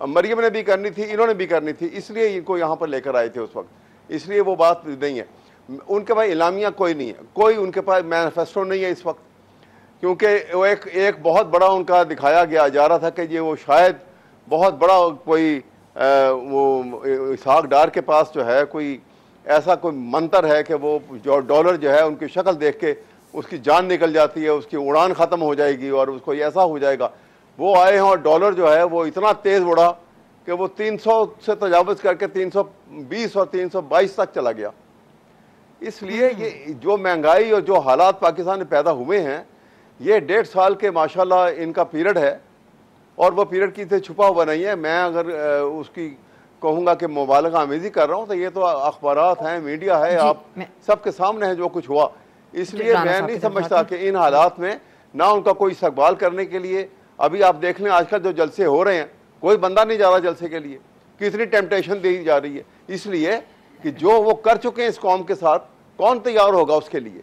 Maryam ने भी करनी थी, इन्होंने भी करनी थी, इसलिए इनको यहाँ पर लेकर आए थे उस वक्त। इसलिए वो बात नहीं है। उनके पास इलामिया कोई नहीं है, कोई उनके पास मैनिफेस्टो नहीं है इस वक्त, क्योंकि वो एक बहुत बड़ा उनका दिखाया गया जा रहा था कि ये वो शायद बहुत बड़ा कोई वो इसहाक डार के पास जो है कोई ऐसा कोई मंत्र है कि वो जो डॉलर जो है उनकी शक्ल देख के उसकी जान निकल जाती है, उसकी उड़ान ख़त्म हो जाएगी और उसको ऐसा हो जाएगा। वो आए हैं और डॉलर जो है वो इतना तेज़ उड़ा कि वो 300 से तजावज़ करके 320 और 322 तक चला गया। इसलिए ये जो महंगाई और जो हालात पाकिस्तान में पैदा हुए हैं, ये 1.5 साल के माशाल्लाह इनका पीरियड है, और वो पीरियड किसी से छुपा हुआ नहीं है। मैं अगर उसकी कहूँगा कि मुबालगा आमेज़ी कर रहा हूँ तो ये तो अखबारात हैं, मीडिया है, आप सबके सामने है जो कुछ हुआ। इसलिए मैं नहीं समझता कि इन हालात में ना उनका कोई इस्तकबाल करने के लिए, अभी आप देख लें आजकल जो जलसे हो रहे हैं, कोई बंदा नहीं जा रहा जलसे के लिए, कितनी टेम्पटेशन दी जा रही है, इसलिए कि जो वो कर चुके हैं इस कौम के साथ, कौन तैयार होगा उसके लिए।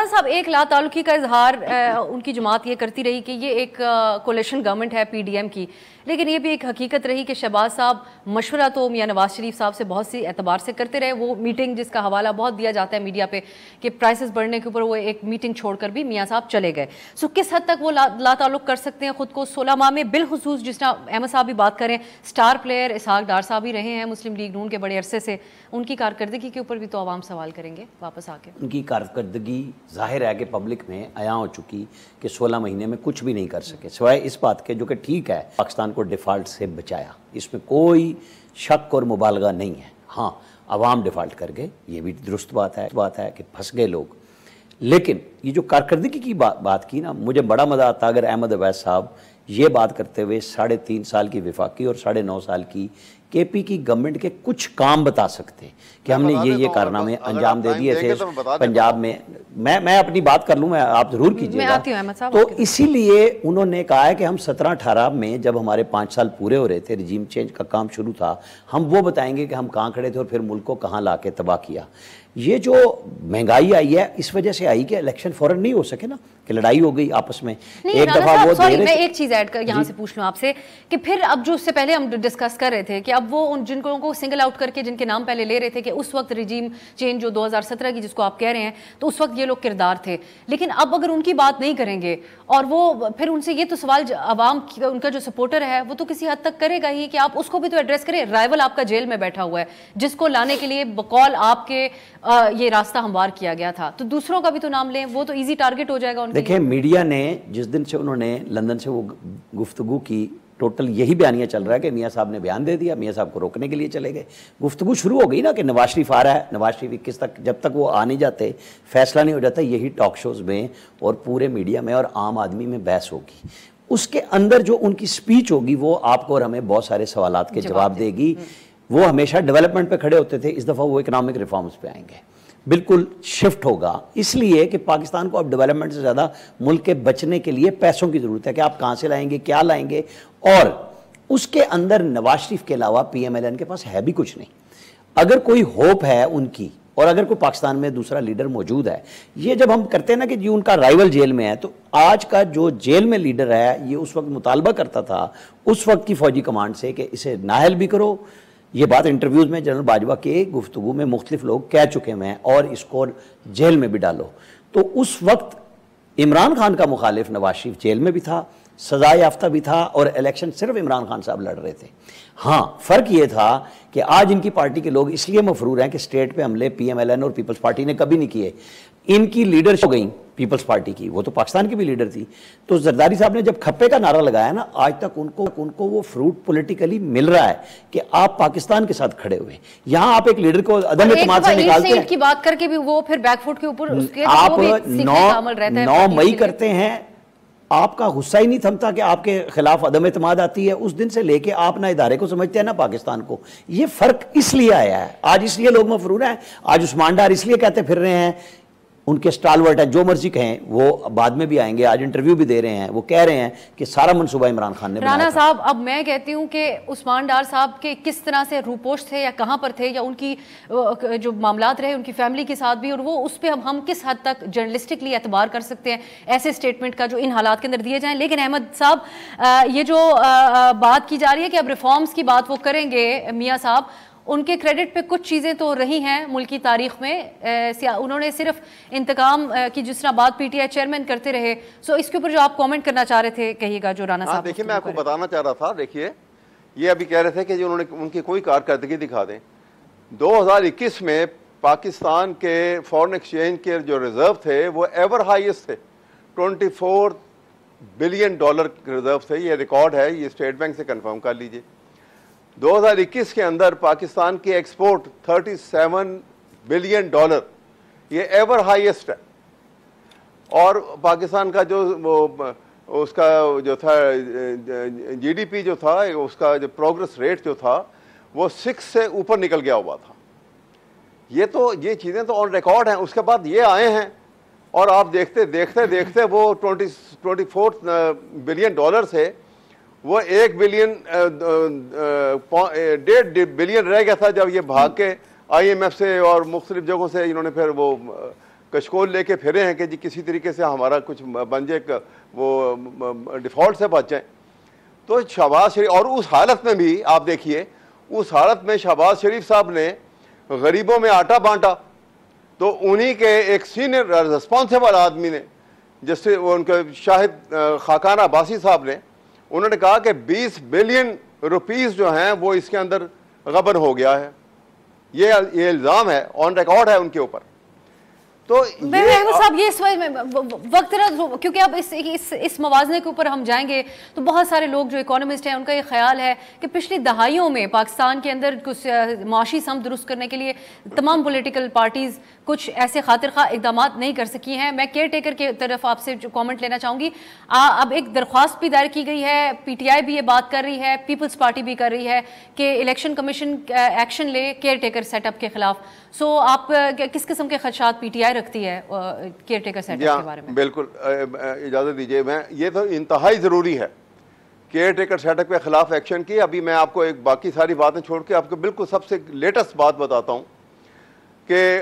साहब, एक लाताल्लुकी का इजहार उनकी जमात ये करती रही कि ये एक कोलिशन गवर्नमेंट है पीडीएम की, लेकिन ये भी एक हकीकत रही कि शहबाज साहब मशवरा तो मियां नवाज शरीफ साहब से बहुत सी एतबार से करते रहे। वो मीटिंग जिसका हवाला बहुत दिया जाता है मीडिया पे कि प्राइसेस बढ़ने के ऊपर वो एक मीटिंग छोड़कर भी मियां साहब चले गए। सो किस हद तक वो लाताल्लुक कर सकते हैं खुद को 16 माह में? बिलखुसूस जिस तरह अहमद साहब भी बात करें, स्टार प्लेयर इसहाक डार साहब ही रहे हैं मुस्लिम लीग नून के बड़े अरसे से, उनकी कारकर्दगी के ऊपर भी तो आवाम सवाल करेंगे वापस आके। उनकी कारकर्दगी जाहिर है कि पब्लिक में आया हो चुकी कि 16 महीने में कुछ भी नहीं कर सके, सिवाय इस बात के जो कि ठीक है पाकिस्तान को डिफ़ॉल्ट से बचाया, इसमें कोई शक और मुबालगा नहीं है। हाँ, अवाम डिफ़ॉल्ट कर गए, ये भी दुरुस्त बात है कि फंस गए लोग। लेकिन ये जो कारकर्दगी की बात की ना, मुझे बड़ा मज़ा आता अगर अहमद अवैस साहब ये बात करते हुए 3.5 साल की विफाकी और 9.5 साल की केपी की गवर्नमेंट के कुछ काम बता सकते कि हमने ये कारनामे अंजाम दे दिए थे पंजाब में। मैं अपनी बात कर लूँ, मैं आप जरूर कीजिएगा। तो इसीलिए उन्होंने कहा है कि हम 17-18 में जब हमारे 5 साल पूरे हो रहे थे, रिजीम चेंज का काम शुरू था, हम वो बताएंगे कि हम कहाँ खड़े थे और फिर मुल्क को कहाँ ला के तबाह किया। ये जो महंगाई आई है इस वजह से आई कि इलेक्शन फौरन नहीं हो सके ना, कि लड़ाई हो गई आपस में। एक दफा वो मैं एक चीज ऐड कर यहाँ से पूछ लूँ आपसे कि फिर अब जो उससे पहले हम डिस्कस कर रहे थे कि अब वो उन जिन लोगों को सिंगल आउट करके जिनके नाम पहले ले रहे थे कि उस वक्त रिजीम चेंज जो 2017 की जिसको आप कह रहे हैं, तो उस वक्त ये लोग किरदार थे, लेकिन अब अगर उनकी बात नहीं करेंगे और वो फिर उनसे ये तो सवाल अवाम उनका जो सपोर्टर है वो तो किसी हद तक करेगा ही कि आप उसको भी तो एड्रेस करें। राइवल आपका जेल में बैठा हुआ है जिसको लाने के लिए बकौल आपके ये रास्ता हमवार किया गया था, तो दूसरों का भी तो नाम लें, वो तो इजी टारगेट हो जाएगा उनके। देखिए, मीडिया ने जिस दिन से उन्होंने लंदन से वो गुफ्तगू की, टोटल यही बयानिया चल रहा है कि मियाँ साहब ने बयान दे दिया, मियाँ साहब को रोकने के लिए चले गए। गुफ्तगू शुरू हो गई ना कि नवाज शरीफ आ रहा है, नवाज शरीफ 21 तक, जब तक वो आ नहीं जाते, फैसला नहीं हो जाता, यही टॉक शोज़ में और पूरे मीडिया में और आम आदमी में बहस होगी। उसके अंदर जो उनकी स्पीच होगी वो आपको और हमें बहुत सारे सवालात के जवाब देगी। वो हमेशा डेवलपमेंट पे खड़े होते थे, इस दफ़ा वो इकोनॉमिक रिफॉर्म्स पे आएंगे, बिल्कुल शिफ्ट होगा। इसलिए कि पाकिस्तान को अब डेवलपमेंट से ज़्यादा मुल्क के बचने के लिए पैसों की ज़रूरत है कि आप कहाँ से लाएंगे, क्या लाएंगे, और उसके अंदर नवाज शरीफ के अलावा PMLN के पास है भी कुछ नहीं। अगर कोई होप है उनकी और अगर कोई पाकिस्तान में दूसरा लीडर मौजूद है, ये जब हम करते हैं ना कि जी उनका राइवल जेल में है, तो आज का जो जेल में लीडर है ये उस वक्त मुतालबा करता था उस वक्त की फौजी कमांड से कि इसे नाअहल भी करो। ये बात इंटरव्यूज़ में जनरल बाजवा के गुफ्तगू में मुख्तलिफ लोग कह चुके हैं, और इसको जेल में भी डालो। तो उस वक्त इमरान खान का मुखालिफ नवाज शरीफ जेल में भी था, सजा याफ्ता भी था, और इलेक्शन सिर्फ इमरान खान साहब लड़ रहे थे। हाँ, फ़र्क ये था कि आज इनकी पार्टी के लोग इसलिए मफरूर हैं कि स्टेट पे हमले PMLN और पीपल्स पार्टी ने कभी नहीं किए। इनकी लीडरशिप हो गई पीपल्स पार्टी की, वो तो पाकिस्तान की भी लीडर थी। तो जरदारी साहब ने जब खप्पे का नारा लगाया ना, आज तक उनको वो फ्रूट पॉलिटिकली मिल रहा है कि आप पाकिस्तान के साथ खड़े हुए। यहाँ आप एक लीडर को अदम एतमाद से निकालते हैं, की बात करके भी वो फिर बैकफुट के ऊपर आप 9 मई करते हैं, आपका गुस्सा ही नहीं थमता कि आपके खिलाफ अदम एतमाद आती है। उस दिन से लेके आप ना इदारे को समझते हैं ना पाकिस्तान को। ये फर्क इसलिए आया है, आज इसलिए लोग मफरूर हैं, आज उस्मान डार इसलिए कहते फिर रहे हैं, उनके स्टालवर्ट है, जो मर्जी कहें, वो बाद में भी आएंगे, आज इंटरव्यू भी दे रहे हैं, वो कह रहे हैं कि सारा मनसूबा इमरान खान ने बनाया था। राना साहब, अब मैं कहती हूँ कि उस्मान डार साहब के किस तरह से रूपोश थे या कहाँ पर थे, या उनकी जो मामलात रहे उनकी फैमिली के साथ भी, और वो उस पर हम किस हद तक जर्नलिस्टिकली एतबार कर सकते हैं ऐसे स्टेटमेंट का जो इन हालात के अंदर दिए जाएँ। लेकिन अहमद साहब, ये जो बात की जा रही है कि अब रिफॉर्म्स की बात वो करेंगे मियाँ साहब, उनके क्रेडिट पे कुछ चीज़ें तो रही हैं मुल्क की तारीख में। उन्होंने सिर्फ इंतकाम की जिस तरह बात पीटीआई चेयरमैन करते रहे, सो इसके ऊपर जो आप कमेंट करना चाह रहे थे कहिएगा, जो राना साहब। देखिए, मैं आपको बताना चाह रहा था, देखिए ये अभी कह रहे थे कि जो उन्होंने उनकी कोई कारकर्दगी दिखा दें। 2021 में पाकिस्तान के फॉरेन एक्सचेंज के जो रिजर्व थे वो एवर हाईएस्ट थे, $24 बिलियन रिजर्व थे। ये रिकॉर्ड है, ये स्टेट बैंक से कंफर्म कर लीजिए। 2021 के अंदर पाकिस्तान की एक्सपोर्ट $37 बिलियन, ये एवर हाईएस्ट है। और पाकिस्तान का जो वो उसका जो था जीडीपी जो था, उसका जो प्रोग्रेस रेट जो था वो 6 से ऊपर निकल गया हुआ था। ये चीज़ें तो ऑन रिकॉर्ड हैं। उसके बाद ये आए हैं और आप देखते देखते देखते वो $24 बिलियन से वो $1 बिलियन, $1.5 बिलियन रह गया था जब ये भाग के IMF से और मुख्तलिफ जगहों से इन्होंने फिर वो कशकोल लेके फिरे हैं कि जी किसी तरीके से हमारा कुछ बन जाए, वो डिफ़ॉल्ट से बच जाए। तो शहबाज शरीफ, और उस हालत में भी आप देखिए, उस हालत में शहबाज शरीफ साहब ने गरीबों में आटा बांटा, तो उन्हीं के एक सीनियर रिस्पॉन्सिबल आदमी ने, जैसे वो उनके शाहिद खाकान अब्बासी साहब ने, उन्होंने कहा कि 20 बिलियन रुपीस जो हैं वो इसके अंदर गबन हो गया है। ये इल्ज़ाम है, ऑन रिकॉर्ड है उनके ऊपर। तो साहब ये इस वक्त, क्योंकि अब इस मवाजने के ऊपर हम जाएंगे तो बहुत सारे लोग जो इकोनॉमिस्ट हैं उनका ये ख्याल है कि पिछली दहाइयों में पाकिस्तान के अंदर कुछ माशी सम दुरुस्त करने के लिए तमाम पॉलिटिकल पार्टीज कुछ ऐसे खातिर खा इकदाम नहीं कर सकी हैं। मैं केयर टेकर की तरफ आपसे जो कमेंट लेना चाहूँगी। अब एक दरख्वास्त भी दायर की गई है, PTI भी ये बात कर रही है, पीपल्स पार्टी भी कर रही है कि इलेक्शन कमीशन एक्शन ले केयर टेकर सेटअप के खिलाफ। सो आप किस किस्म के खदशात PTI रखती है केयर टेकर सेटअप के बारे में? बिल्कुल, इजाज़त दीजिए, मैं ये तो इंतहाई ज़रूरी है केयर टेकर सेटअप के खिलाफ एक्शन की। अभी मैं आपको एक बाकी सारी बातें छोड़ के आपको बिल्कुल सबसे लेटेस्ट बात बताता हूँ कि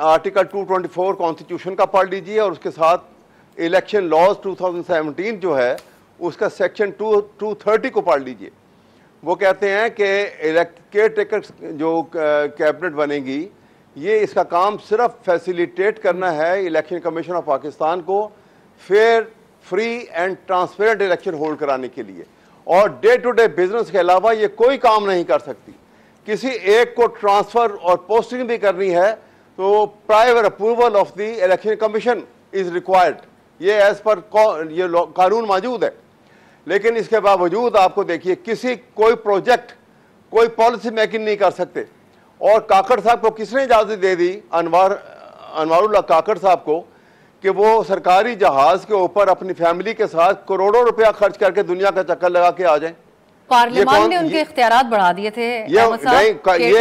आर्टिकल 224 कॉन्स्टिट्यूशन का पढ़ लीजिए और उसके साथ इलेक्शन लॉज 2017 जो है उसका सेक्शन 230 को पढ़ लीजिए। वो कहते हैं कि केयर टेकर जो कैबिनेट बनेगी, ये इसका काम सिर्फ फैसिलिटेट करना है इलेक्शन कमीशन ऑफ पाकिस्तान को fair, free and transparent election hold कराने के लिए, और डे टू डे बिजनेस के अलावा ये कोई काम नहीं कर सकती। किसी एक को ट्रांसफर और पोस्टिंग भी करनी है तो prior approval of the election commission is required. ये एज पर ये कानून मौजूद है। लेकिन इसके बावजूद आपको देखिए कोई प्रोजेक्ट, कोई पॉलिसी मेकिंग नहीं कर सकते। और काकड़ साहब को किसने इजाज़त दे दी, अनवारुल्लाह काकड़ साहब को, कि वो सरकारी जहाज के ऊपर अपनी फैमिली के साथ करोड़ों रुपया खर्च करके दुनिया का चक्कर लगा के आ जाएं। पार्लियामेंट ने उनके इख्तियारात बढ़ा दिए थे। ये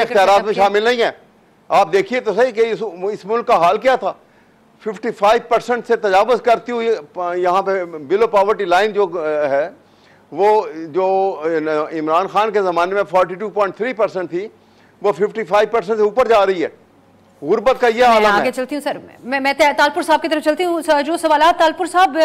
इख्तियारात में शामिल नहीं है। आप देखिए तो सही कि इस मुल्क का हाल क्या था। 55% से तजावज़ करती हुई यहाँ पे बिलो पॉवर्टी लाइन जो है, वो जो इमरान खान के ज़माने में 42.3% थी, वो 55% से ऊपर जा रही है। गुर्बत का ये हाल है। आगे चलती हूँ सर, मैं तालपुर साहब की तरफ चलती हूँ। जो सवालात तालपुर साहब,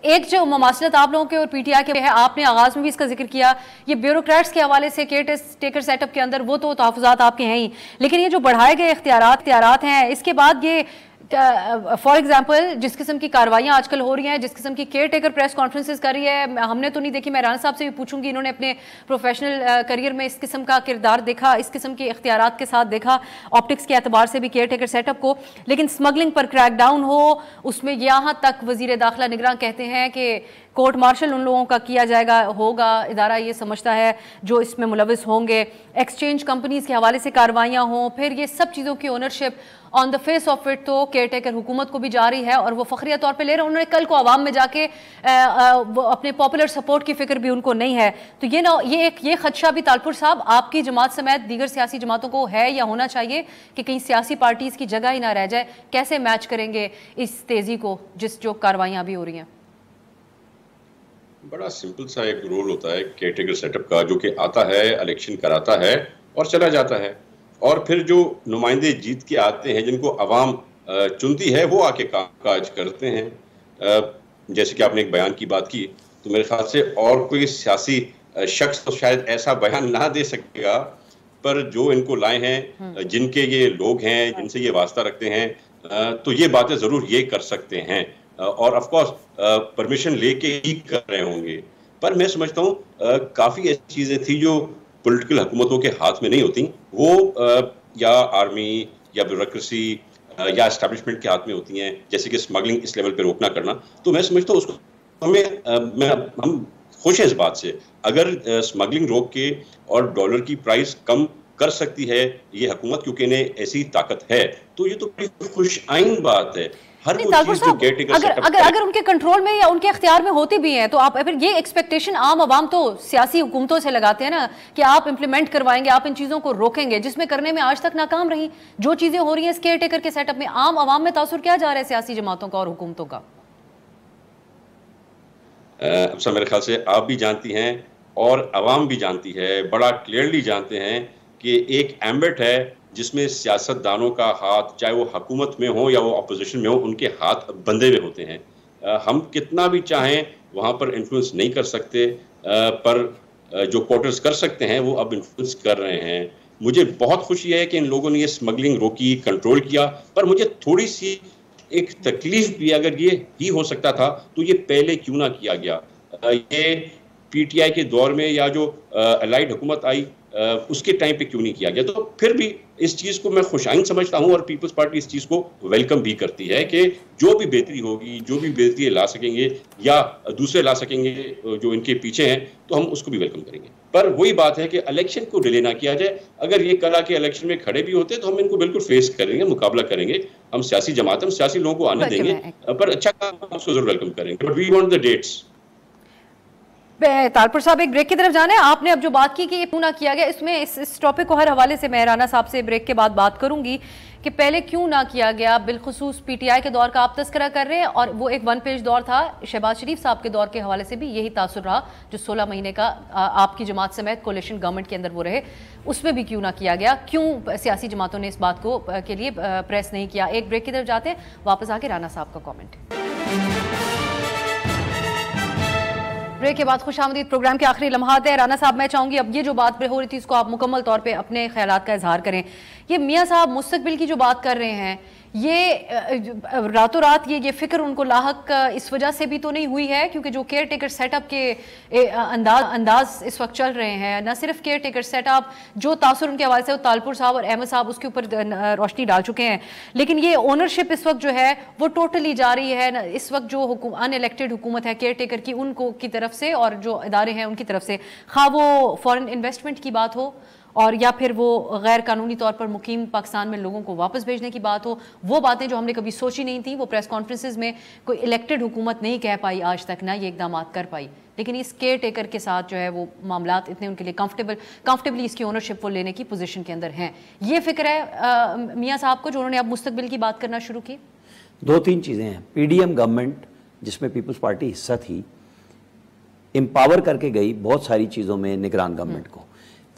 एक जो ममासलत आप लोगों के और PTI के है, आपने आगाज में भी इसका जिक्र किया, ये ब्यूरोक्रेट्स के हवाले से केयर टेकर सेटअप के अंदर वो तो तहफ़्फ़ुज़ात आपके हैं ही, लेकिन ये जो बढ़ाए गए इख्तियारात हैं, इसके बाद ये फॉर एग्जाम्पल जिस किस्म की कार्रवाइयाँ आजकल हो रही हैं, जिस किस्म की केयर टेकर प्रेस कॉन्फ्रेंसेस कर रही है, हमने तो नहीं देखी। मैं राना साहब से भी पूछूंगी, इन्होंने अपने प्रोफेशनल करियर में इस किस्म का किरदार देखा, इस किस्म के इख्तियारात के साथ देखा, ऑप्टिक्स के एतबार से भी केयर टेकर सेटअप को। लेकिन स्मगलिंग पर क्रैकडाउन हो, उसमें यहाँ तक वज़ीर दाखिला निगरान कहते हैं कि कोर्ट मार्शल उन लोगों का किया जाएगा, होगा, इदारा ये समझता है जो इसमें मुलविस होंगे। एक्सचेंज कंपनीज के हवाले से कार्रवाइयाँ हों, फिर ये सब चीज़ों की ownership on the face of it तो केयर टेकर हुकूमत को भी जारी है और वो फखरिया तौर पे ले रहे हैं। उन्होंने कल को आवाम में जाके वो अपने पॉपुलर सपोर्ट की फिक्र भी उनको नहीं है। तो ये खदशा भी तालपुर साहब आपकी जमात समेत दीगर सियासी जमातों को है या होना चाहिए कि कहीं सियासी पार्टीज की जगह ही ना रह जाए? कैसे मैच करेंगे इस तेजी को जो कार्रवाइयां भी हो रही हैं? बड़ा सिंपल सा एक रोल होता है केयरटेकर सेटअप का, जो कि आता है, इलेक्शन कराता है और चला जाता है, और फिर जो नुमाइंदे जीत के आते हैं जिनको आवाम चुनती है वो आके काम काज करते हैं। जैसे कि आपने एक बयान की बात की, तो मेरे ख्याल से और कोई सियासी शख्स तो शायद ऐसा बयान ना दे सकेगा, पर जो इनको लाए हैं, जिनके ये लोग हैं, जिनसे ये वास्ता रखते हैं, तो ये बातें ज़रूर ये कर सकते हैं और ऑफ कोर्स परमिशन लेके ही कर रहे होंगे। पर मैं समझता हूँ काफ़ी ऐसी चीज़ें थी जो पॉलिटिकल हुकूमतों के हाथ में नहीं होती, वो या आर्मी या ब्यूरोक्रेसी या एस्टैब्लिशमेंट के हाथ में होती हैं, जैसे कि स्मगलिंग इस लेवल पे रोकना करना। तो मैं समझता हूँ उसको हम खुश हैं इस बात से, अगर स्मगलिंग रोक के और डॉलर की प्राइस कम कर सकती है ये हुकूमत, क्योंकि इन्हें ऐसी ताकत है, तो ये तो बड़ी खुश आइन बात है। अगर उनके कंट्रोल में या उनके इख्तियार में होती भी हैं, तो आप फिर ये एक्सपेक्टेशन आम आवाम तो सियासी हुकूमतों से लगाते हैं ना कि आप इंप्लीमेंट करवाएंगे, आप इन चीज़ों को रोकेंगे, जिसमें करने में आज तक नाकाम रही। जो चीज़ें हो रही हैं केयर टेकर के सेटअप में, आम आवाम में तासुर क्या जा रहा है सियासी जमातों का और हुकूमतों का? अब मेरे ख्याल से आप भी जानती हैं और आवाम भी जानती है, बड़ा क्लियरली जानते हैं कि एक एम्बेट है जिसमें सियासतदानों का हाथ, चाहे वो हुकूमत में हो या वो अपोजिशन में हो, उनके हाथ बंधे हुए होते हैं। हम कितना भी चाहें वहाँ पर इन्फ्लुएंस नहीं कर सकते, पर जो पोर्टर्स कर सकते हैं वो अब इन्फ्लुएंस कर रहे हैं। मुझे बहुत खुशी है कि इन लोगों ने ये स्मगलिंग रोकी, कंट्रोल किया, पर मुझे थोड़ी सी एक तकलीफ भी, अगर ये ही हो सकता था तो ये पहले क्यों ना किया गया। ये पीटीआई के दौर में या जो अलाइड हुकूमत आई उसके टाइम पे क्यों नहीं किया गया। तो फिर भी इस चीज़ को मैं खुशाइन समझता हूँ और पीपल्स पार्टी इस चीज़ को वेलकम भी करती है कि जो भी बेहतरी होगी, जो भी बेहतरी ला सकेंगे या दूसरे ला सकेंगे जो इनके पीछे हैं, तो हम उसको भी वेलकम करेंगे। पर वही बात है कि इलेक्शन को डिले ना किया जाए। अगर ये कल के इलेक्शन में खड़े भी होते तो हम इनको बिल्कुल फेस करेंगे, मुकाबला करेंगे। हम सियासी जमात, हम सियासी लोगों को आने देंगे, पर अच्छा काम उसको जरूर वेलकम करेंगे। But we want the dates. Talpur साहब एक ब्रेक की तरफ जाना है। आपने अब जो बात की कि ये क्यों ना किया गया, इसमें इस टॉपिक को हर हवाले से मैं राना साहब से ब्रेक के बाद बात करूंगी कि पहले क्यों ना किया गया। बिलखुसूस पीटीआई के दौर का आप तस्करा कर रहे हैं और वो एक 1 पेज दौर था। शहबाज शरीफ साहब के दौर के हवाले से भी यही तासुर रहा, जो 16 महीने का आपकी जमात समेत कोलिशन गवर्नमेंट के अंदर वो रहे, उसमें भी क्यों ना किया गया। क्यों सियासी जमातों ने इस बात को के लिए प्रेस नहीं किया। एक ब्रेक की तरफ जाते हैं, वापस आके राना साहब का कॉमेंट। ब्रेक के बाद खुशामदीद। प्रोग्राम के आखिरी लम्हात है। राना साहब, मैं चाहूंगी अब ये जो बात हो रही थी इसको आप मुकम्मल तौर पे अपने ख्यालात का इजहार करें। ये मियाँ साहब मुस्तकबिल की जो बात कर रहे हैं, ये रातों रात ये फिक्र उनको लाहक इस वजह से भी तो नहीं हुई है क्योंकि जो केयर टेकर सेटअप के अंदाज इस वक्त चल रहे हैं, न सिर्फ केयर टेकर सेटअप, जो तासुर उनके हवाले से तालपुर साहब और अहमद साहब उसके ऊपर रोशनी डाल चुके हैं, लेकिन ये ओनरशिप इस वक्त जो है वो टोटली जा रही है। इस वक्त जो अनइलेक्टेड हुकूमत है केयर टेकर की, उनको की तरफ से और जो इदारे हैं उनकी तरफ से, खा वो फॉरेन इन्वेस्टमेंट की बात हो और या फिर वो गैर कानूनी तौर पर मुकीम पाकिस्तान में लोगों को वापस भेजने की बात हो, वो बातें जो हमने कभी सोची नहीं थी, वो प्रेस कॉन्फ्रेंसेज में कोई इलेक्टेड हुकूमत नहीं कह पाई आज तक, ना ये इकदाम कर पाई। लेकिन इस केयर टेकर के साथ जो है वो मामलात इतने उनके लिए कंफर्टेबली इसकी ओनरशिप वो लेने की पोजीशन के अंदर हैं। ये फिक्र है मियाँ साहब को जो उन्होंने अब मुस्तकबिल की बात करना शुरू की। 2-3 चीज़ें हैं। पीडीएम गवर्नमेंट जिसमें पीपल्स पार्टी हिस्सा थी, एम्पावर करके गई बहुत सारी चीज़ों में निगरान गवर्नमेंट को,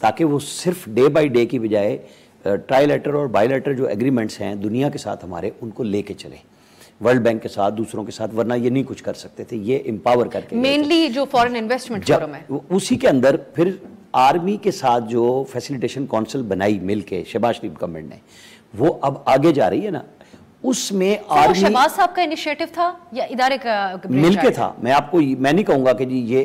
ताकि वो सिर्फ डे बाय डे की बजाय ट्राईलेटर और बायलेटर जो एग्रीमेंट्स हैं दुनिया के साथ हमारे, उनको लेके चले, वर्ल्ड बैंक के साथ, दूसरों के साथ, वरना ये नहीं कुछ कर सकते थे। ये एम्पावर करके मेनली जो फॉरेन इन्वेस्टमेंट फोरम है उसी के अंदर फिर आर्मी के साथ जो फैसिलिटेशन काउंसिल बनाई मिलके शहबाज शरीफ गवर्नमेंट ने, वो अब आगे जा रही है ना, उसमें आर्मी शहबाज साहब का इनिशिएटिव था या इदारे का मिलके था। मैं नहीं कहूंगा कि जी ये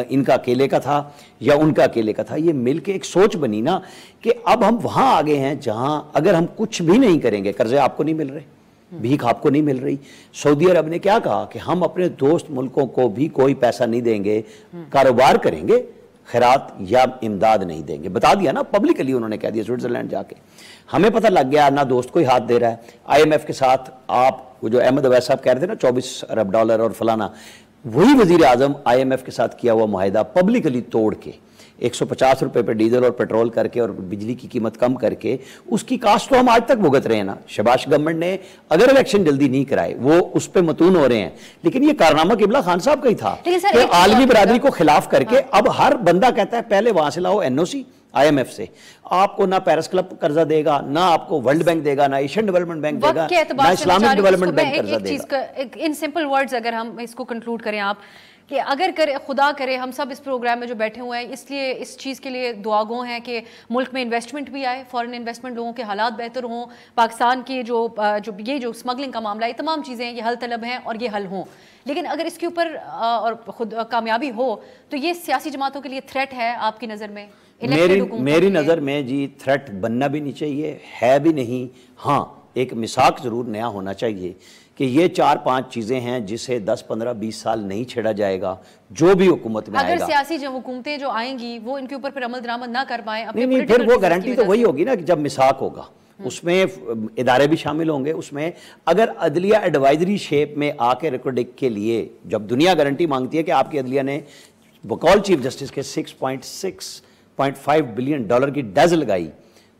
इनका अकेले का था या उनका अकेले का था, ये मिलके एक सोच बनी ना कि अब हम वहां आगे हैं जहां अगर हम कुछ भी नहीं करेंगे, कर्जे आपको नहीं मिल रहे, भीख आपको नहीं मिल रही। सऊदी अरब ने क्या कहा कि हम अपने दोस्त मुल्कों को भी कोई पैसा नहीं देंगे, कारोबार करेंगे खैरात या इमदाद नहीं देंगे। बता दिया ना, पब्लिकली उन्होंने कह दिया स्विट्जरलैंड जाके। हमें पता लग गया ना दोस्त कोई हाथ दे रहा है। IMF के साथ आप वो जो अहमद अवैस साहब कह रहे थे ना 24 अरब डॉलर और फलाना, वही वजीर आजम IMF के साथ किया हुआ मुआहिदा पब्लिकली तोड़ के 150 रुपए पे डीजल और पेट्रोल करके और बिजली की कीमत कम करके उसकी कास्ट तो हम आज तक भुगत रहे हैं ना। शबाश गवर्नमेंट ने अगर इलेक्शन जल्दी नहीं कराए वो उस पर मतून हो रहे हैं, लेकिन ये कारनामा किबला खान साहब का ही था कि आलमी बरादरी को खिलाफ करके अब हर बंदा कहता है पहले वहां से लाओ NOC IMF से। आपको ना पेरिस क्लब कर्जा देगा, ना आपको वर्ल्ड बैंक देगा, ना एशियन डेवलपमेंट बैंक देगा, ना इस्लामिक डेवलपमेंट बैंक कर्जा देगा। इन सिंपल वर्ड्स अगर हम इसको कंक्लूड करें आप, कि अगर करे खुदा करे हम सब इस प्रोग्राम में जो बैठे हुए हैं इसलिए इस चीज़ के लिए दुआगो हैं कि मुल्क में इन्वेस्टमेंट भी आए, फॉरेन इन्वेस्टमेंट, लोगों के हालात बेहतर हों, पाकिस्तान की जो स्मगलिंग का मामला है, तमाम चीज़ें ये हल तलब हैं और ये हल हों। लेकिन अगर इसके ऊपर और खुद कामयाबी हो तो ये सियासी जमातों के लिए थ्रेट है आपकी नज़र में? मेरी नज़र में जी थ्रेट बनना भी नहीं चाहिए, है भी नहीं। हाँ, एक मिसाक ज़रूर नया होना चाहिए कि ये 4-5 चीज़ें हैं जिसे 10, 15, 20 साल नहीं छेड़ा जाएगा जो भी हुकूमत में अगर आएगा। सियासी जो हुकूमतें जो आएंगी वो इनके ऊपर फिर अमल दरामद ना कर पाए, नहीं, फिर वो गारंटी तो वही होगी ना कि जब मिसाक होगा उसमें इदारे भी शामिल होंगे। उसमें अगर अदलिया एडवाइजरी शेप में आके रिकॉर्डिंग के लिए जब दुनिया गारंटी मांगती है कि आपकी अदलिया ने बकौल चीफ जस्टिस के 6.5 बिलियन डॉलर की डज लगाई,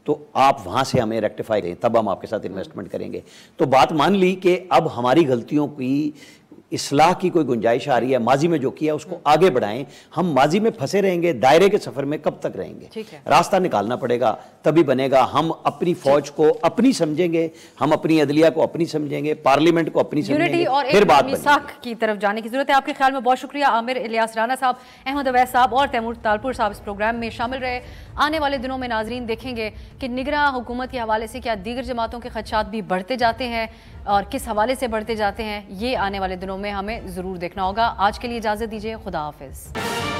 तो आप वहां से हमें रेक्टिफाई करें, तब हम आपके साथ इन्वेस्टमेंट करेंगे। तो बात मान ली कि अब हमारी गलतियों की इस्लाह की कोई गुंजाइश आ रही है, माजी में जो किया उसको आगे बढ़ाएं। हम माजी में फंसे रहेंगे, दायरे के सफर में कब तक रहेंगे? रास्ता निकालना पड़ेगा, तभी बनेगा। हम अपनी फौज को अपनी समझेंगे, हम अपनी अदलिया को अपनी समझेंगे, पार्लियामेंट को अपनी समझेंगे, फिर बात मिसाक की तरफ जाने की जरूरत है। आपके ख्याल में बहुत शुक्रिया आमिर इलियास राना साहब, अहमद अवैस साहब और तैमूर तालपुर साहब इस प्रोग्राम में शामिल रहे। आने वाले दिनों में नाजरीन देखेंगे कि निगरां हुकूमत के हवाले से क्या दीगर जमातों के खदशात भी बढ़ते जाते हैं और किस हवाले से बढ़ते जाते हैं, ये आने वाले दिनों में हमें ज़रूर देखना होगा। आज के लिए इजाज़त दीजिए, खुदा हाफिज़।